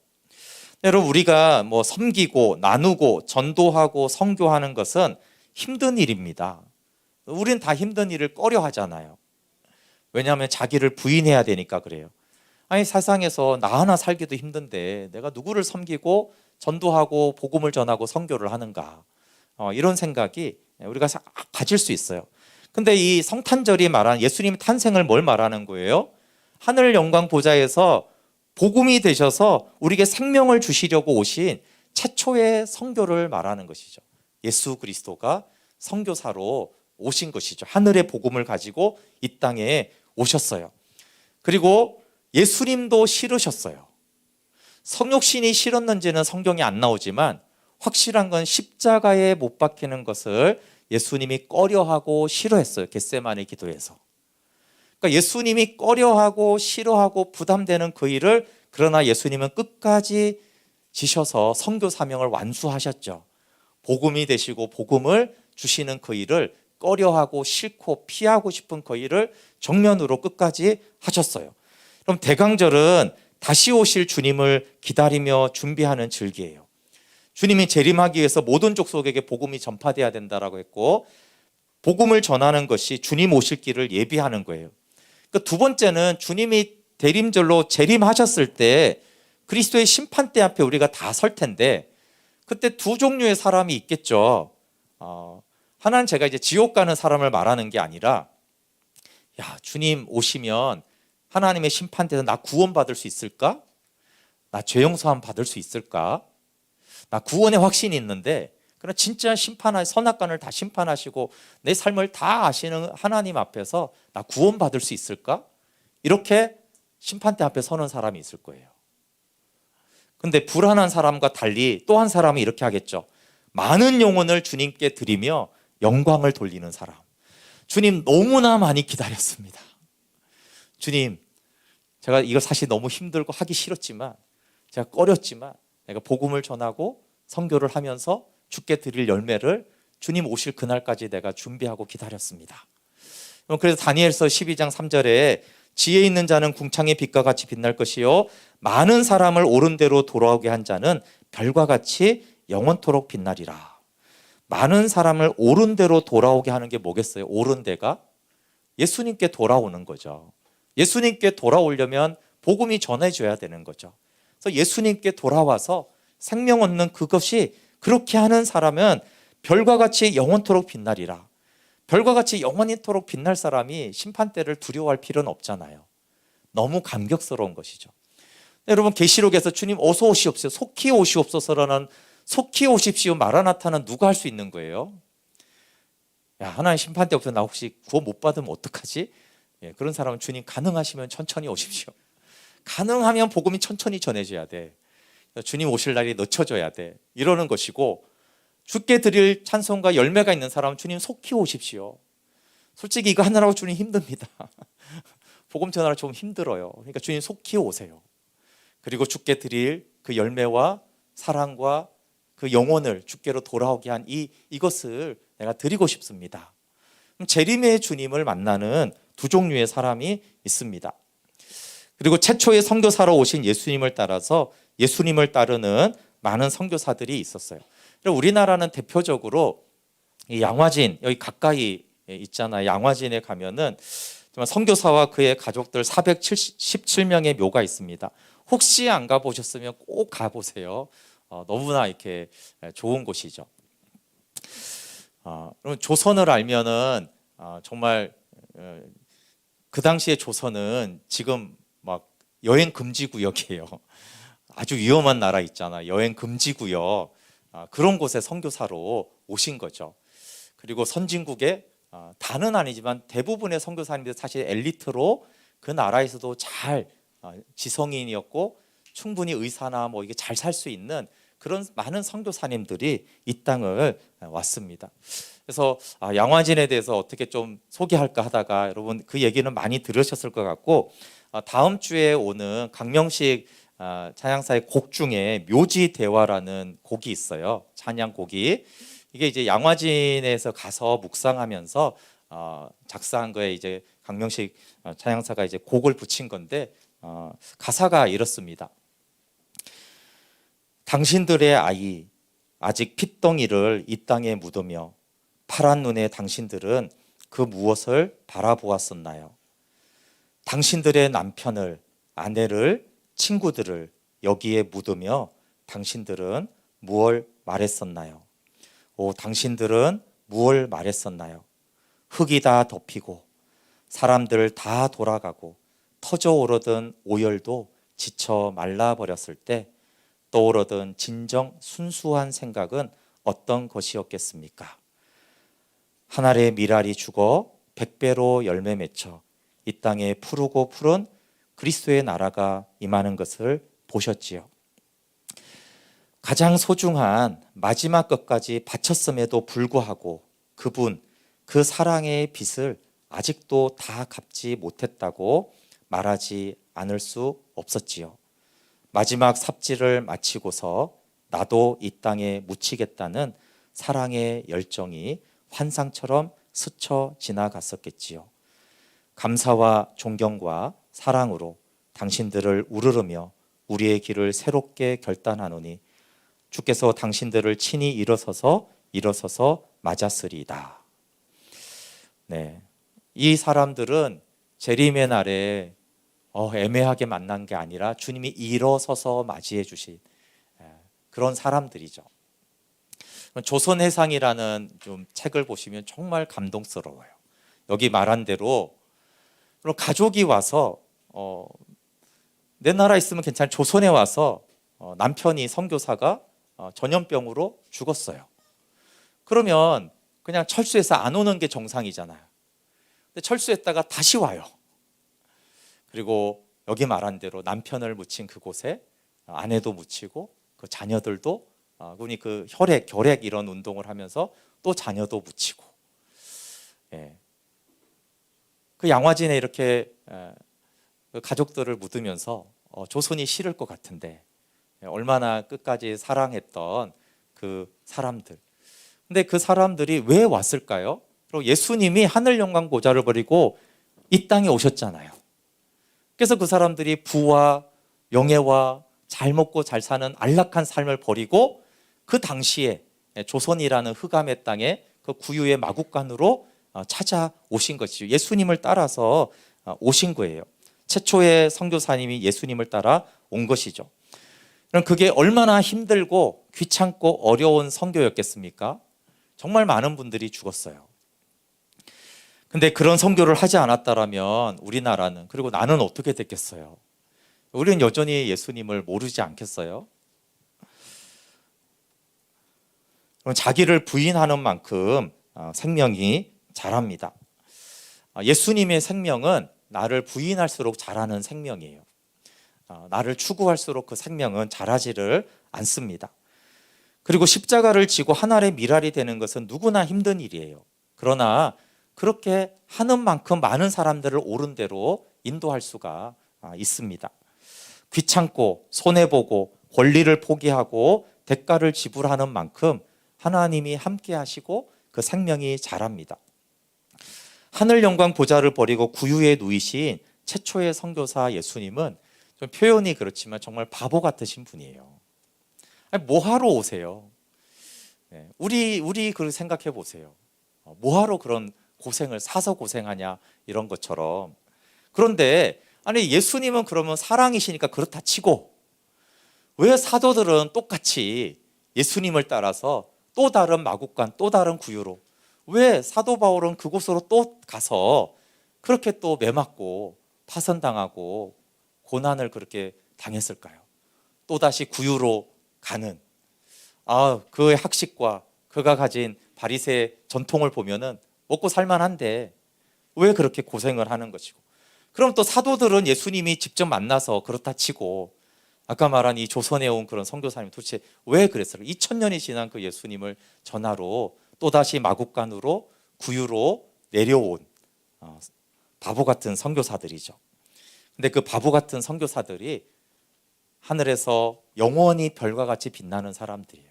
여러분 우리가 뭐 섬기고 나누고 전도하고 선교하는 것은 힘든 일입니다. 우리는 다 힘든 일을 꺼려 하잖아요. 왜냐하면 자기를 부인해야 되니까 그래요. 아니 세상에서 나 하나 살기도 힘든데 내가 누구를 섬기고 전도하고 복음을 전하고 선교를 하는가 이런 생각이 우리가 가질 수 있어요. 근데 이 성탄절이 말하는 예수님 탄생을 뭘 말하는 거예요? 하늘 영광 보좌에서 복음이 되셔서 우리에게 생명을 주시려고 오신 최초의 선교를 말하는 것이죠. 예수 그리스도가 선교사로 오신 것이죠. 하늘의 복음을 가지고 이 땅에 오셨어요. 그리고 예수님도 싫으셨어요. 성육신이 싫었는지는 성경에 안 나오지만 확실한 건 십자가에 못 박히는 것을 예수님이 꺼려하고 싫어했어요. 겟세마네 기도에서. 그러니까 예수님이 꺼려하고 싫어하고 부담되는 그 일을 그러나 예수님은 끝까지 지셔서 선교 사명을 완수하셨죠. 복음이 되시고 복음을 주시는 그 일을 꺼려하고 싫고 피하고 싶은 그 일을 정면으로 끝까지 하셨어요. 그럼 대강절은 다시 오실 주님을 기다리며 준비하는 절기예요. 주님이 재림하기 위해서 모든 족속에게 복음이 전파돼야 된다라고 했고 복음을 전하는 것이 주님 오실 길을 예비하는 거예요. 그 두 번째는 주님이 대림절로 재림하셨을 때 그리스도의 심판대 앞에 우리가 다 설 텐데 그때 두 종류의 사람이 있겠죠. 하나는 제가 이제 지옥 가는 사람을 말하는 게 아니라 야 주님 오시면 하나님의 심판대에서 나 구원받을 수 있을까? 나 죄 용서함 받을 수 있을까? 나 구원의 확신이 있는데 그러나 진짜 선악간을 다 심판하시고 내 삶을 다 아시는 하나님 앞에서 나 구원받을 수 있을까? 이렇게 심판대 앞에 서는 사람이 있을 거예요. 근데 불안한 사람과 달리 또 한 사람이 이렇게 하겠죠. 많은 영혼을 주님께 드리며 영광을 돌리는 사람. 주님 너무나 많이 기다렸습니다. 주님 제가 이거 사실 너무 힘들고 하기 싫었지만 제가 꺼렸지만 내가 복음을 전하고 선교를 하면서 주께 드릴 열매를 주님 오실 그날까지 내가 준비하고 기다렸습니다. 그래서 다니엘서 12장 3절에 지혜 있는 자는 궁창의 빛과 같이 빛날 것이요 많은 사람을 옳은 대로 돌아오게 한 자는 별과 같이 영원토록 빛나리라. 많은 사람을 옳은 대로 돌아오게 하는 게 뭐겠어요? 옳은 데가 예수님께 돌아오는 거죠. 예수님께 돌아오려면 복음이 전해져야 되는 거죠. 그래서 예수님께 돌아와서 생명 얻는 그것이, 그렇게 하는 사람은 별과 같이 영원토록 빛나리라. 별과 같이 영원히토록 빛날 사람이 심판대를 두려워할 필요는 없잖아요. 너무 감격스러운 것이죠. 여러분, 계시록에서 주님 어서 오시옵소서, 속히 오시옵소서라는 속히 오십시오 마라나타는 누가 할 수 있는 거예요? 야, 하나님 심판대 없어, 나 혹시 구원 못 받으면 어떡하지? 예, 그런 사람은 주님 가능하시면 천천히 오십시오. 가능하면 복음이 천천히 전해져야 돼. 주님 오실 날이 늦춰져야 돼. 이러는 것이고, 주께 드릴 찬송과 열매가 있는 사람은 주님 속히 오십시오. 솔직히 이거 하느라고 주님 힘듭니다. 복음 전하라 좀 힘들어요. 그러니까 주님 속히 오세요. 그리고 주께 드릴 그 열매와 사랑과 그 영혼을 주께로 돌아오게 한 이것을 내가 드리고 싶습니다. 재림의 주님을 만나는 두 종류의 사람이 있습니다. 그리고 최초의 선교사로 오신 예수님을 따라서 예수님을 따르는 많은 선교사들이 있었어요. 우리나라는 대표적으로 이 양화진, 여기 가까이 있잖아요. 양화진에 가면은 정말 선교사와 그의 가족들 417명의 묘가 있습니다. 혹시 안 가보셨으면 꼭 가보세요. 너무나 이렇게 좋은 곳이죠. 그럼 조선을 알면은 정말 그 당시의 조선은 지금 막 여행 금지 구역이에요. 아주 위험한 나라 있잖아. 여행 금지 구역. 그런 곳에 선교사로 오신 거죠. 그리고 선진국에 다는 아니지만 대부분의 선교사님들 사실 엘리트로 그 나라에서도 잘 지성인이었고 충분히 의사나 뭐 이게 잘 살 수 있는 그런 많은 선교사님들이 이 땅을 왔습니다. 그래서 양화진에 대해서 어떻게 좀 소개할까 하다가 여러분 그 얘기는 많이 들으셨을 것 같고, 다음 주에 오는 강명식 찬양사의 곡 중에 묘지 대화라는 곡이 있어요. 찬양곡이. 이게 이제 양화진에서 가서 묵상하면서 작사한 거에 이제 강명식 찬양사가 이제 곡을 붙인 건데, 가사가 이렇습니다. 당신들의 아이 아직 핏덩이를 이 땅에 묻으며 파란 눈의 당신들은 그 무엇을 바라보았었나요? 당신들의 남편을, 아내를, 친구들을 여기에 묻으며 당신들은 무엇을 말했었나요? 당신들은 무엇을 말했었나요? 흙이 다 덮이고 사람들 다 돌아가고 터져오르던 오열도 지쳐 말라버렸을 때 떠오르던 진정 순수한 생각은 어떤 것이었겠습니까? 한 알의 밀알이 죽어 100배로 열매 맺혀 이 땅에 푸르고 푸른 그리스도의 나라가 임하는 것을 보셨지요. 가장 소중한 마지막 것까지 바쳤음에도 불구하고 그분, 그 사랑의 빚을 아직도 다 갚지 못했다고 말하지 않을 수 없었지요. 마지막 삽질을 마치고서 나도 이 땅에 묻히겠다는 사랑의 열정이 환상처럼 스쳐 지나갔었겠지요. 감사와 존경과 사랑으로 당신들을 우르르며 우리의 길을 새롭게 결단하노니 주께서 당신들을 친히 일어서서 맞았으리이다. 네, 이 사람들은 재림의 날에 애매하게 만난 게 아니라 주님이 일어서서 맞이해 주신 그런 사람들이죠. 조선해상이라는 좀 책을 보시면 정말 감동스러워요. 여기 말한 대로 가족이 와서 내 나라 있으면 괜찮아, 조선에 와서 남편이 선교사가 전염병으로 죽었어요. 그러면 그냥 철수해서 안 오는 게 정상이잖아요. 근데 철수했다가 다시 와요. 그리고 여기 말한 대로 남편을 묻힌 그곳에 아내도 묻히고 그 자녀들도 그분이 그 혈액, 결핵 이런 운동을 하면서 또 자녀도 묻히고, 예. 그 양화진에 이렇게 그 가족들을 묻으면서 조선이 싫을 것 같은데 얼마나 끝까지 사랑했던 그 사람들. 근데 그 사람들이 왜 왔을까요? 그리고 예수님이 하늘 영광 보좌를 버리고 이 땅에 오셨잖아요. 그래서 그 사람들이 부와 명예와 잘 먹고 잘 사는 안락한 삶을 버리고 그 당시에 조선이라는 흑암의 땅에 그 구유의 마국간으로 찾아오신 것이죠. 예수님을 따라서 오신 거예요. 최초의 선교사님이 예수님을 따라 온 것이죠. 그럼 그게 얼마나 힘들고 귀찮고 어려운 선교였겠습니까? 정말 많은 분들이 죽었어요. 근데 그런 선교를 하지 않았다라면 우리나라는, 그리고 나는 어떻게 됐겠어요? 우리는 여전히 예수님을 모르지 않겠어요? 그럼 자기를 부인하는 만큼 생명이 자랍니다. 예수님의 생명은 나를 부인할수록 자라는 생명이에요. 나를 추구할수록 그 생명은 자라지를 않습니다. 그리고 십자가를 지고 한 알의 밀알이 되는 것은 누구나 힘든 일이에요. 그러나 그렇게 하는 만큼 많은 사람들을 옳은 대로 인도할 수가 있습니다. 귀찮고 손해보고 권리를 포기하고 대가를 지불하는 만큼 하나님이 함께 하시고 그 생명이 자랍니다. 하늘 영광 보좌를 버리고 구유에 누이신 최초의 선교사 예수님은, 좀 표현이 그렇지만 정말 바보 같으신 분이에요. 아니, 뭐하러 오세요? 우리 그 생각해 보세요. 뭐하러 그런 고생을 사서 고생하냐, 이런 것처럼. 그런데 아니, 예수님은 그러면 사랑이시니까 그렇다 치고, 왜 사도들은 똑같이 예수님을 따라서 또 다른 마국간, 또 다른 구유로, 왜 사도 바울은 그곳으로 또 가서 그렇게 또 매맞고 파선당하고 고난을 그렇게 당했을까요? 또다시 구유로 가는, 그의 학식과 그가 가진 바리새의 전통을 보면은 먹고 살만한데 왜 그렇게 고생을 하는 것이고, 그럼 또 사도들은 예수님이 직접 만나서 그렇다 치고, 아까 말한 이 조선에 온 그런 선교사님 도대체 왜 그랬을까? 2000년이 지난 그 예수님을 전하러 또다시 마국간으로 구유로 내려온 바보 같은 선교사들이죠. 근데 그 바보 같은 선교사들이 하늘에서 영원히 별과 같이 빛나는 사람들이에요.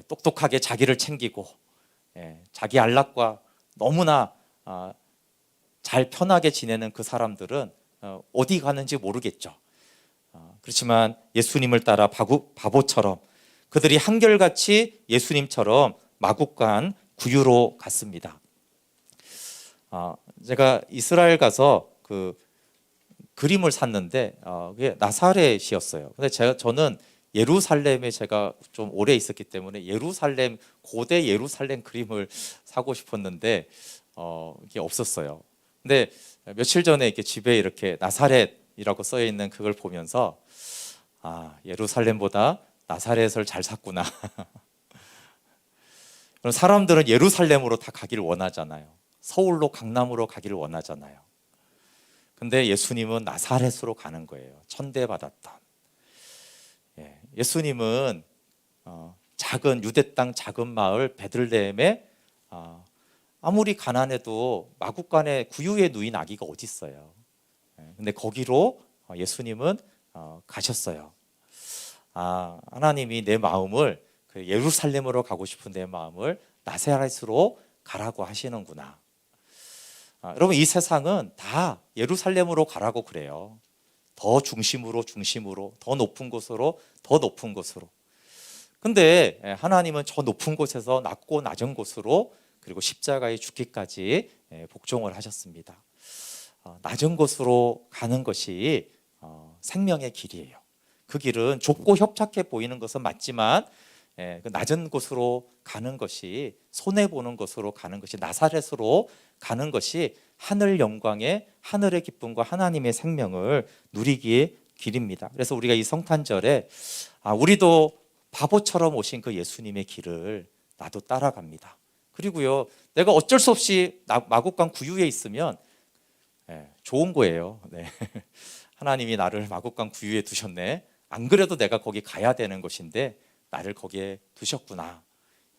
똑똑하게 자기를 챙기고 자기 안락과 너무나 잘 편하게 지내는 그 사람들은 어디 가는지 모르겠죠. 그렇지만 예수님을 따라 바보처럼 그들이 한결같이 예수님처럼 마국간 구유로 갔습니다. 제가 이스라엘 가서 그 그림을 샀는데 그게 나사렛이었어요. 근데 저는 예루살렘에 제가 좀 오래 있었기 때문에 고대 예루살렘 그림을 사고 싶었는데 이게 없었어요. 근데 며칠 전에 이렇게 집에 이렇게 나사렛이라고 써 있는 그걸 보면서 예루살렘보다 나사렛을 잘 샀구나. 그럼 사람들은 예루살렘으로 다 가기를 원하잖아요. 서울로, 강남으로 가기를 원하잖아요. 근데 예수님은 나사렛으로 가는 거예요. 천대받았던. 예수님은 작은 유대 땅 작은 마을 베들레헴에 아무리 가난해도 마국간에 구유에 누인 아기가 어디 있어요. 근데 거기로 예수님은 가셨어요. 하나님이 내 마음을, 그 예루살렘으로 가고 싶은 내 마음을 나사렛으로 가라고 하시는구나. 여러분, 이 세상은 다 예루살렘으로 가라고 그래요. 더 중심으로, 더 높은 곳으로, 더 높은 곳으로. 근데 하나님은 저 높은 곳에서 낮고 낮은 곳으로, 그리고 십자가에 죽기까지 복종을 하셨습니다. 낮은 곳으로 가는 것이 생명의 길이에요. 그 길은 좁고 협착해 보이는 것은 맞지만 그 낮은 곳으로 가는 것이, 손해보는 곳으로 가는 것이, 나사렛으로 가는 것이 하늘 영광의, 하늘의 기쁨과 하나님의 생명을 누리기의 길입니다. 그래서 우리가 이 성탄절에 우리도 바보처럼 오신 그 예수님의 길을 나도 따라갑니다. 그리고요, 내가 어쩔 수 없이 마국간 구유에 있으면 좋은 거예요. 하나님이 나를 마국간 구유에 두셨네. 안 그래도 내가 거기 가야 되는 것인데 나를 거기에 두셨구나.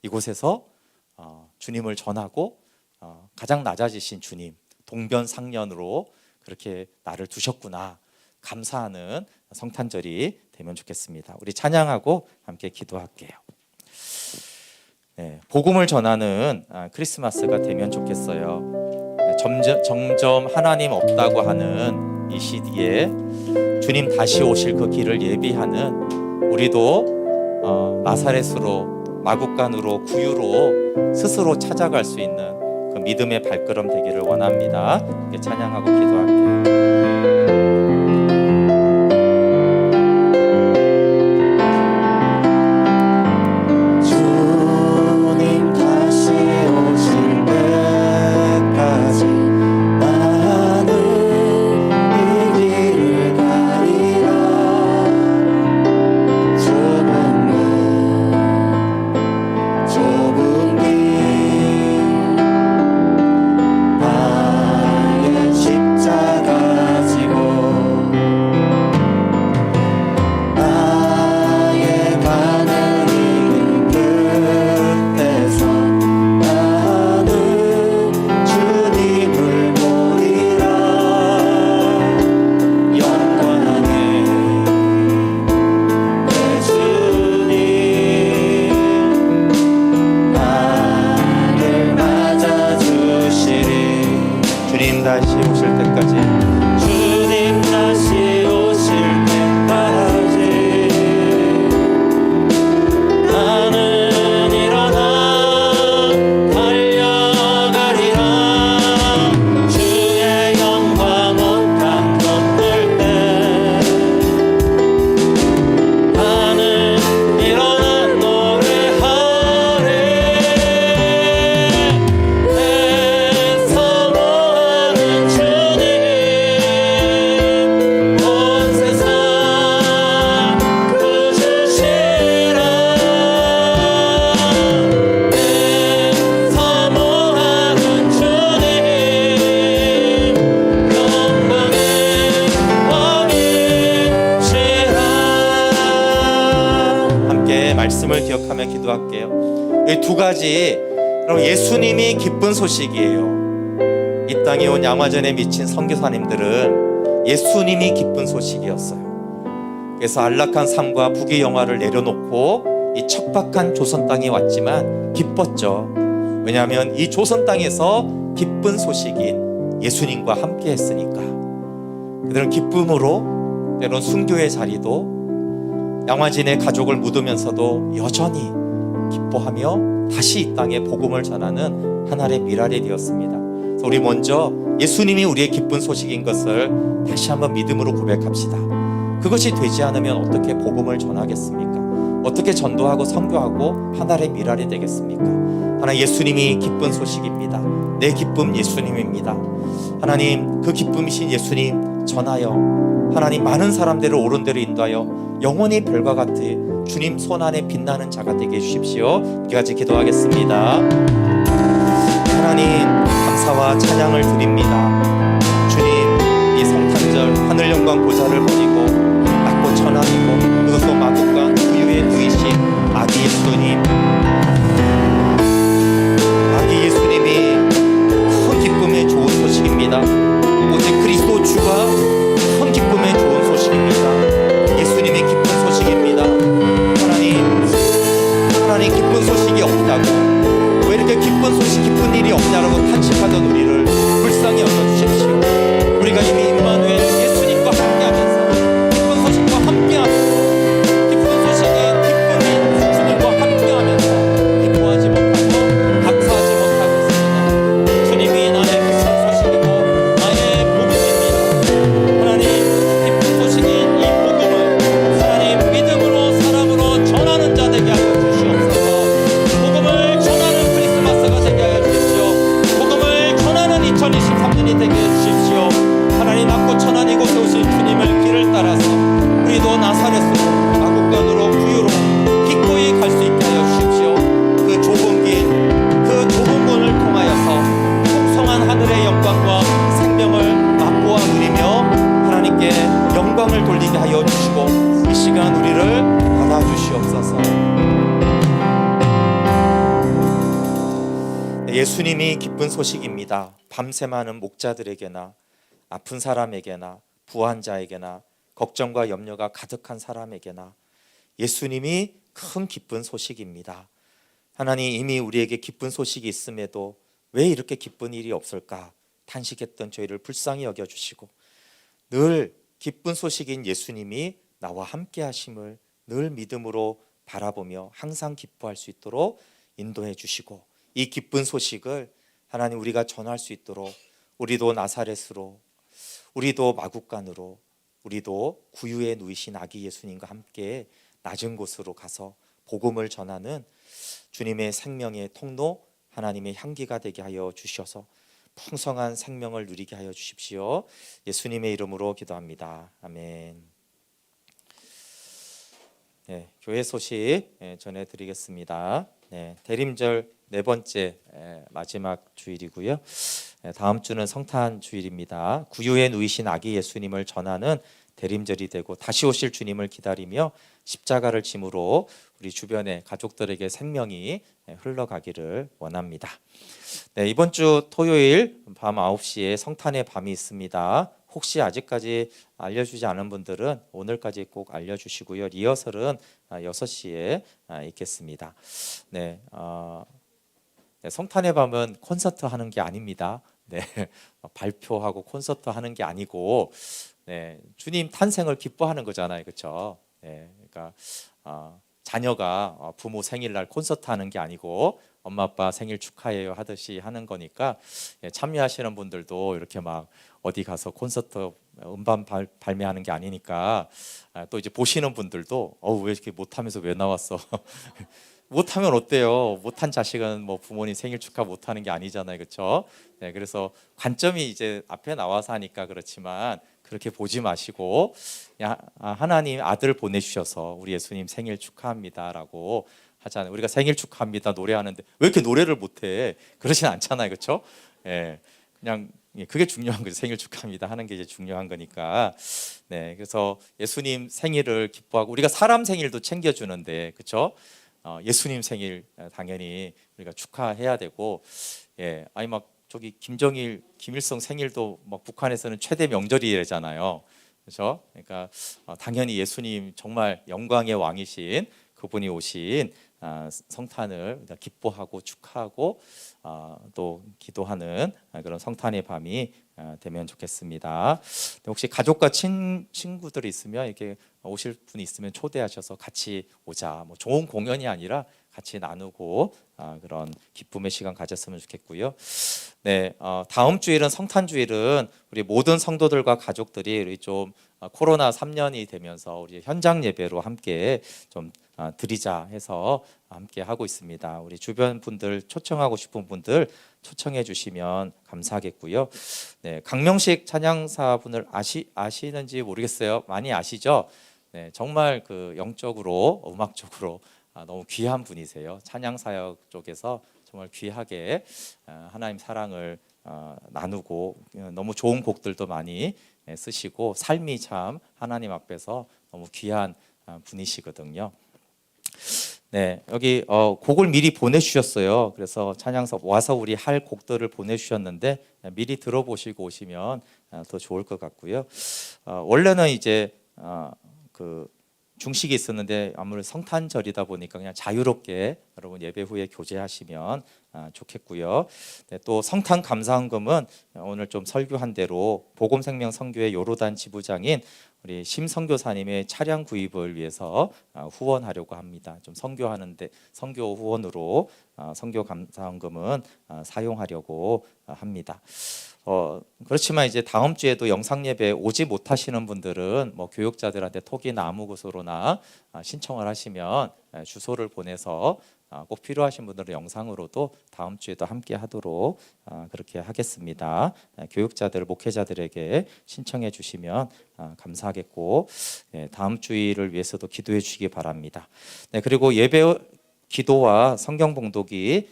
이곳에서 주님을 전하고 가장 낮아지신 주님, 동변상련으로 그렇게 나를 두셨구나, 감사하는 성탄절이 되면 좋겠습니다. 우리 찬양하고 함께 기도할게요. 복음을 전하는 크리스마스가 되면 좋겠어요. 점점 하나님 없다고 하는 이 시기에 주님 다시 오실 그 길을 예비하는 우리도 나사렛으로, 마국간으로, 구유로 스스로 찾아갈 수 있는 그 믿음의 발걸음 되기를 원합니다. 함께 찬양하고 기도할게요. 주님 다시 오실 때까지 나는 이 길을 가리라. 좁은 문 좁은 길 나의 십자가 지고 나의 가는 이 끝에서 나는 주님을 보리라. 영원하게 내 주님 나를 맞아주시리. 주님 다시 오실 때까지 주님 다시 오실 때까지 나는 일어나 달려가리라. 주의 영광 온 땅 덮을 때 나는 일어나 노래하리. 내 사모하는 주님 온 세상 부주시라. 내 사모하는 주님 영광의 왕이시라. 함께 말씀을 기억하며 기도할게요. 이 두 가지 여러분, 예수님이 기쁜 소식이에요. 이 땅에 온 양화전에 미친 선교사님들은 예수님이 기쁜 소식이었어요. 그래서 안락한 삶과 부귀 영화를 내려놓고 이 척박한 조선 땅에 왔지만 기뻤죠. 왜냐하면 이 조선 땅에서 기쁜 소식인 예수님과 함께 했으니까. 그들은 기쁨으로 때론 순교의 자리도 양화진의 가족을 묻으면서도 여전히 기뻐하며 다시 이 땅에 복음을 전하는 하나의 미랄이 되었습니다. 그래서 우리 먼저 예수님이 우리의 기쁜 소식인 것을 다시 한번 믿음으로 고백합시다. 그것이 되지 않으면 어떻게 복음을 전하겠습니까? 어떻게 전도하고 선교하고 하나의 미랄이 되겠습니까? 하나님, 예수님이 기쁜 소식입니다. 내 기쁨 예수님입니다. 하나님, 그 기쁨이신 예수님 전하여 하나님 많은 사람들을 옳은 대로 인도하여 영원히 별과 같이 주님 손안에 빛나는 자가 되게 해주십시오. 이렇게 같이 기도하겠습니다. 하나님, 감사와 찬양을 드립니다. 주님, 이 성탄절 하늘 영광 보좌를 버리고 낮고 천하이고 그것도 마국간 우유의 누이신 아기 예수님, 아기 예수님이 큰 기쁨의 좋은 소식입니다. 오직 그리스도 주가 큰 기쁨의 좋은 소식입니다. 예수님이 기쁜 소식입니다. 하나님 기쁜 소식이 없다고, 왜 이렇게 기쁜 소식, 기쁜 일이 없냐라고 탄식하던 우리를 불쌍히 여겨주십시오. 우리가 이미 임마누엘 예수님과 함께하면서 기쁜 소식과 함께하면서 기쁜 소식이 기쁨인 주님과 함께하면서 기뻐하지 못하고 감사하지 못하고 있습니다. 주님이 나의 기쁜 소식이고 나의 복음입니다. 하나님, 기쁜 소식인 이 복음을 하나님 믿음으로 사랑으로 전하는 자 되게 하여 주시옵소서. 복음을 전하는 크리스마스가 되게 하여 주십시오. 복음을 전하는 2023년이 되게 해주십시오. 하나님, 낮고 천한 이곳에 오신 주님을 길을 따라서 우리도 나사렛으로 마국간으로 부유로 기꺼이 갈 수 있게 하여 주십시오. 그 좁은 길, 그 좁은 문을 통하여서 풍성한 하늘의 영광과 생명을 맛보아 누리며 하나님께 영광을 돌리게 하여 주시고 이 시간 우리를 받아주시옵소서. 예수님이 기쁜 소식입니다. 밤새 많은 목자들에게나 아픈 사람에게나 부한 자에게나 걱정과 염려가 가득한 사람에게나 예수님이 큰 기쁜 소식입니다. 하나님, 이미 우리에게 기쁜 소식이 있음에도 왜 이렇게 기쁜 일이 없을까 탄식했던 저희를 불쌍히 여겨주시고 늘 기쁜 소식인 예수님이 나와 함께 하심을 늘 믿음으로 바라보며 항상 기뻐할 수 있도록 인도해 주시고 이 기쁜 소식을 하나님 우리가 전할 수 있도록 우리도 나사렛으로, 우리도 마국간으로, 우리도 구유에 누이신 아기 예수님과 함께 낮은 곳으로 가서 복음을 전하는 주님의 생명의 통로, 하나님의 향기가 되게 하여 주셔서 풍성한 생명을 누리게 하여 주십시오. 예수님의 이름으로 기도합니다. 아멘. 네, 교회 소식 전해드리겠습니다. 네, 대림절 네 번째 마지막 주일이고요. 다음 주는 성탄 주일입니다. 구유에 누이신 아기 예수님을 전하는 대림절이 되고 다시 오실 주님을 기다리며 십자가를 짐으로 우리 주변의 가족들에게 생명이 흘러가기를 원합니다. 네, 이번 주 토요일 밤 9시에 성탄의 밤이 있습니다. 혹시 아직까지 알려주지 않은 분들은 오늘까지 꼭 알려주시고요. 리허설은 6시에 있겠습니다. 네, 성탄의 밤은 콘서트 하는 게 아닙니다. 네, 발표하고 콘서트 하는 게 아니고, 네, 주님 탄생을 기뻐하는 거잖아요, 그렇죠? 네, 그러니까 자녀가 부모 생일날 콘서트 하는 게 아니고 엄마 아빠 생일 축하해요 하듯이 하는 거니까 참여하시는 분들도 이렇게 막 어디 가서 콘서트 음반 발매하는 게 아니니까 또 이제 보시는 분들도 왜 이렇게 못하면서 왜 나왔어? 못하면 어때요? 못한 자식은 뭐 부모님 생일 축하 못하는 게 아니잖아요, 그렇죠? 네, 그래서 관점이 이제 앞에 나와서 하니까 그렇지만 그렇게 보지 마시고 하나님 아들 보내주셔서 우리 예수님 생일 축하합니다라고 하잖아요. 우리가 생일 축하합니다 노래하는데 왜 이렇게 노래를 못해? 그러진 않잖아요, 그렇죠? 예, 그냥 그게 중요한 거죠. 생일 축하합니다 하는 게 이제 중요한 거니까. 네, 그래서 예수님 생일을 기뻐하고 우리가 사람 생일도 챙겨주는데, 그렇죠? 예수님 생일 당연히 우리가 축하해야 되고, 아니 막 저기 김정일, 김일성 생일도 막 북한에서는 최대 명절이잖아요, 그렇죠? 그러니까 당연히 예수님 정말 영광의 왕이신 그분이 오신 성탄을 기뻐하고 축하하고 또 기도하는 그런 성탄의 밤이 되면 좋겠습니다. 혹시 가족과 친구들이 있으면 이렇게 오실 분이 있으면 초대하셔서 같이 오자. 뭐 좋은 공연이 아니라 같이 나누고 그런 기쁨의 시간 가졌으면 좋겠고요. 네, 다음 주일은 성탄 주일은 우리 모든 성도들과 가족들이 우리 좀 코로나 3년이 되면서 우리 현장 예배로 함께 좀 드리자 해서 함께 하고 있습니다. 우리 주변 분들 초청하고 싶은 분들 초청해 주시면 감사하겠고요. 네, 강명식 찬양사 분을 아시는지 모르겠어요. 많이 아시죠? 네, 정말 그 영적으로 음악적으로 너무 귀한 분이세요. 찬양사역 쪽에서 정말 귀하게 하나님 사랑을 나누고 너무 좋은 곡들도 많이 쓰시고 삶이 참 하나님 앞에서 너무 귀한 분이시거든요. 네, 여기 곡을 미리 보내주셨어요. 그래서 찬양사 와서 우리 할 곡들을 보내주셨는데 미리 들어보시고 오시면 더 좋을 것 같고요. 원래는 이제 그 중식이 있었는데 아무래도 성탄절이다 보니까 그냥 자유롭게 여러분 예배 후에 교제하시면 좋겠고요. 네, 또 성탄 감사헌금은 오늘 좀 설교한 대로 복음생명 선교회 요로단 지부장인 우리 심 선교사님의 차량 구입을 위해서 후원하려고 합니다. 좀 선교하는데 선교 후원으로 선교 감사헌금은 사용하려고 합니다. 그렇지만 이제 다음 주에도 영상 예배 오지 못하시는 분들은 뭐 교육자들한테 톡이나 아무 곳으로나 신청을 하시면 주소를 보내서 꼭 필요하신 분들은 영상으로도 다음 주에도 함께 하도록 그렇게 하겠습니다. 교육자들, 목회자들에게 신청해 주시면 감사하겠고, 다음 주일을 위해서도 기도해 주시기 바랍니다. 네, 그리고 예배 기도와 성경 봉독이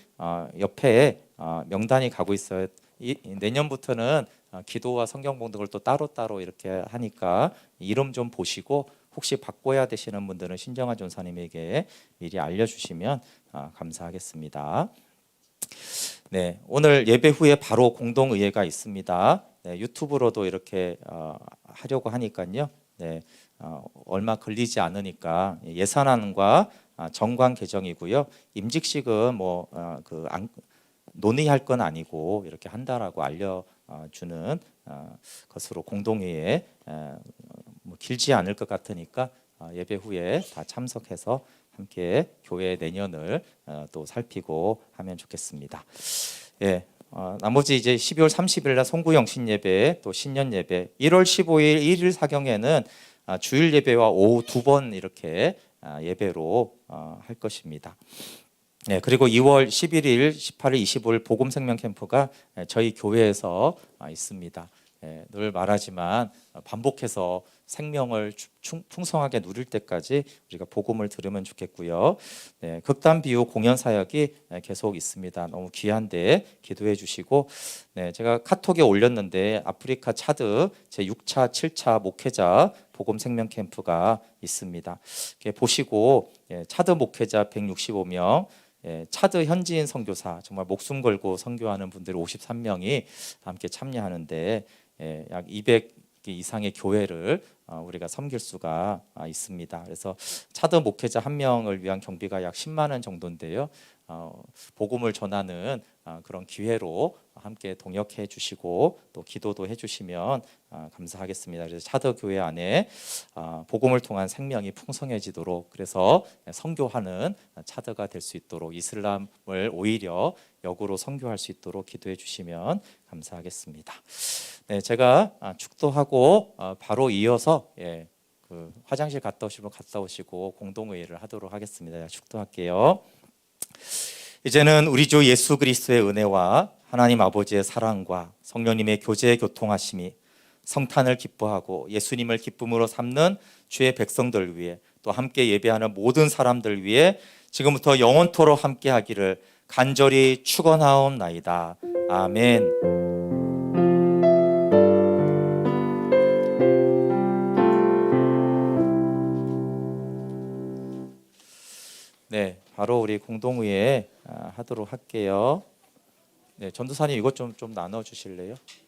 옆에 명단이 가고 있어요. 내년부터는 기도와 성경 봉독을 또 따로따로 이렇게 하니까 이름 좀 보시고 혹시 바꿔야 되시는 분들은 신정아 전사님에게 미리 알려주시면 감사하겠습니다. 네, 오늘 예배 후에 바로 공동의회가 있습니다. 네, 유튜브로도 이렇게 하려고 하니까요. 네, 얼마 걸리지 않으니까 예산안과 정관 개정이고요. 임직식은 뭐 논의할 건 아니고 이렇게 한다라고 알려주는 것으로 공동회의에 뭐 길지 않을 것 같으니까 예배 후에 다 참석해서 함께 교회 내년을 또 살피고 하면 좋겠습니다. 예, 나머지 이제 12월 30일 날 송구영신 예배, 또 신년 예배, 1월 15일 1일 사경에는 주일 예배와 오후 2번 이렇게 예배로 할 것입니다. 네, 그리고 2월 11일, 18일, 25일 복음 생명 캠프가 저희 교회에서 있습니다. 늘 말하지만 반복해서 생명을 풍성하게 누릴 때까지 우리가 복음을 들으면 좋겠고요. 네, 극단 비유 공연 사역이 계속 있습니다. 너무 귀한데 기도해 주시고, 네, 제가 카톡에 올렸는데 아프리카 차드 제 6차, 7차 목회자 복음 생명 캠프가 있습니다. 보시고 차드 목회자 165명, 차드 현지인 선교사 정말 목숨 걸고 선교하는 분들 53명이 함께 참여하는데 약 200 이상의 교회를 우리가 섬길 수가 있습니다. 그래서 차드 목회자 한 명을 위한 경비가 약 10만 원 정도인데요. 복음을 전하는 그런 기회로 함께 동역해 주시고 또 기도도 해주시면 감사하겠습니다. 그래서 차드 교회 안에 복음을 통한 생명이 풍성해지도록, 그래서 선교하는 차드가 될 수 있도록, 이슬람을 오히려 역으로 선교할 수 있도록 기도해 주시면 감사하겠습니다. 네, 제가 축도하고 바로 이어서 그 화장실 갔다 오시면 갔다 오시고 공동회의를 하도록 하겠습니다. 축도할게요. 이제는 우리 주 예수 그리스도의 은혜와 하나님 아버지의 사랑과 성령님의 교제 교통하심이 성탄을 기뻐하고 예수님을 기쁨으로 삼는 주의 백성들 위해, 또 함께 예배하는 모든 사람들 위해 지금부터 영원토록 함께 하기를 간절히 축원하옵나이다. 아멘. 네, 바로 우리 공동의회 하도록 할게요. 네, 전도사님 이것 좀 나눠 주실래요?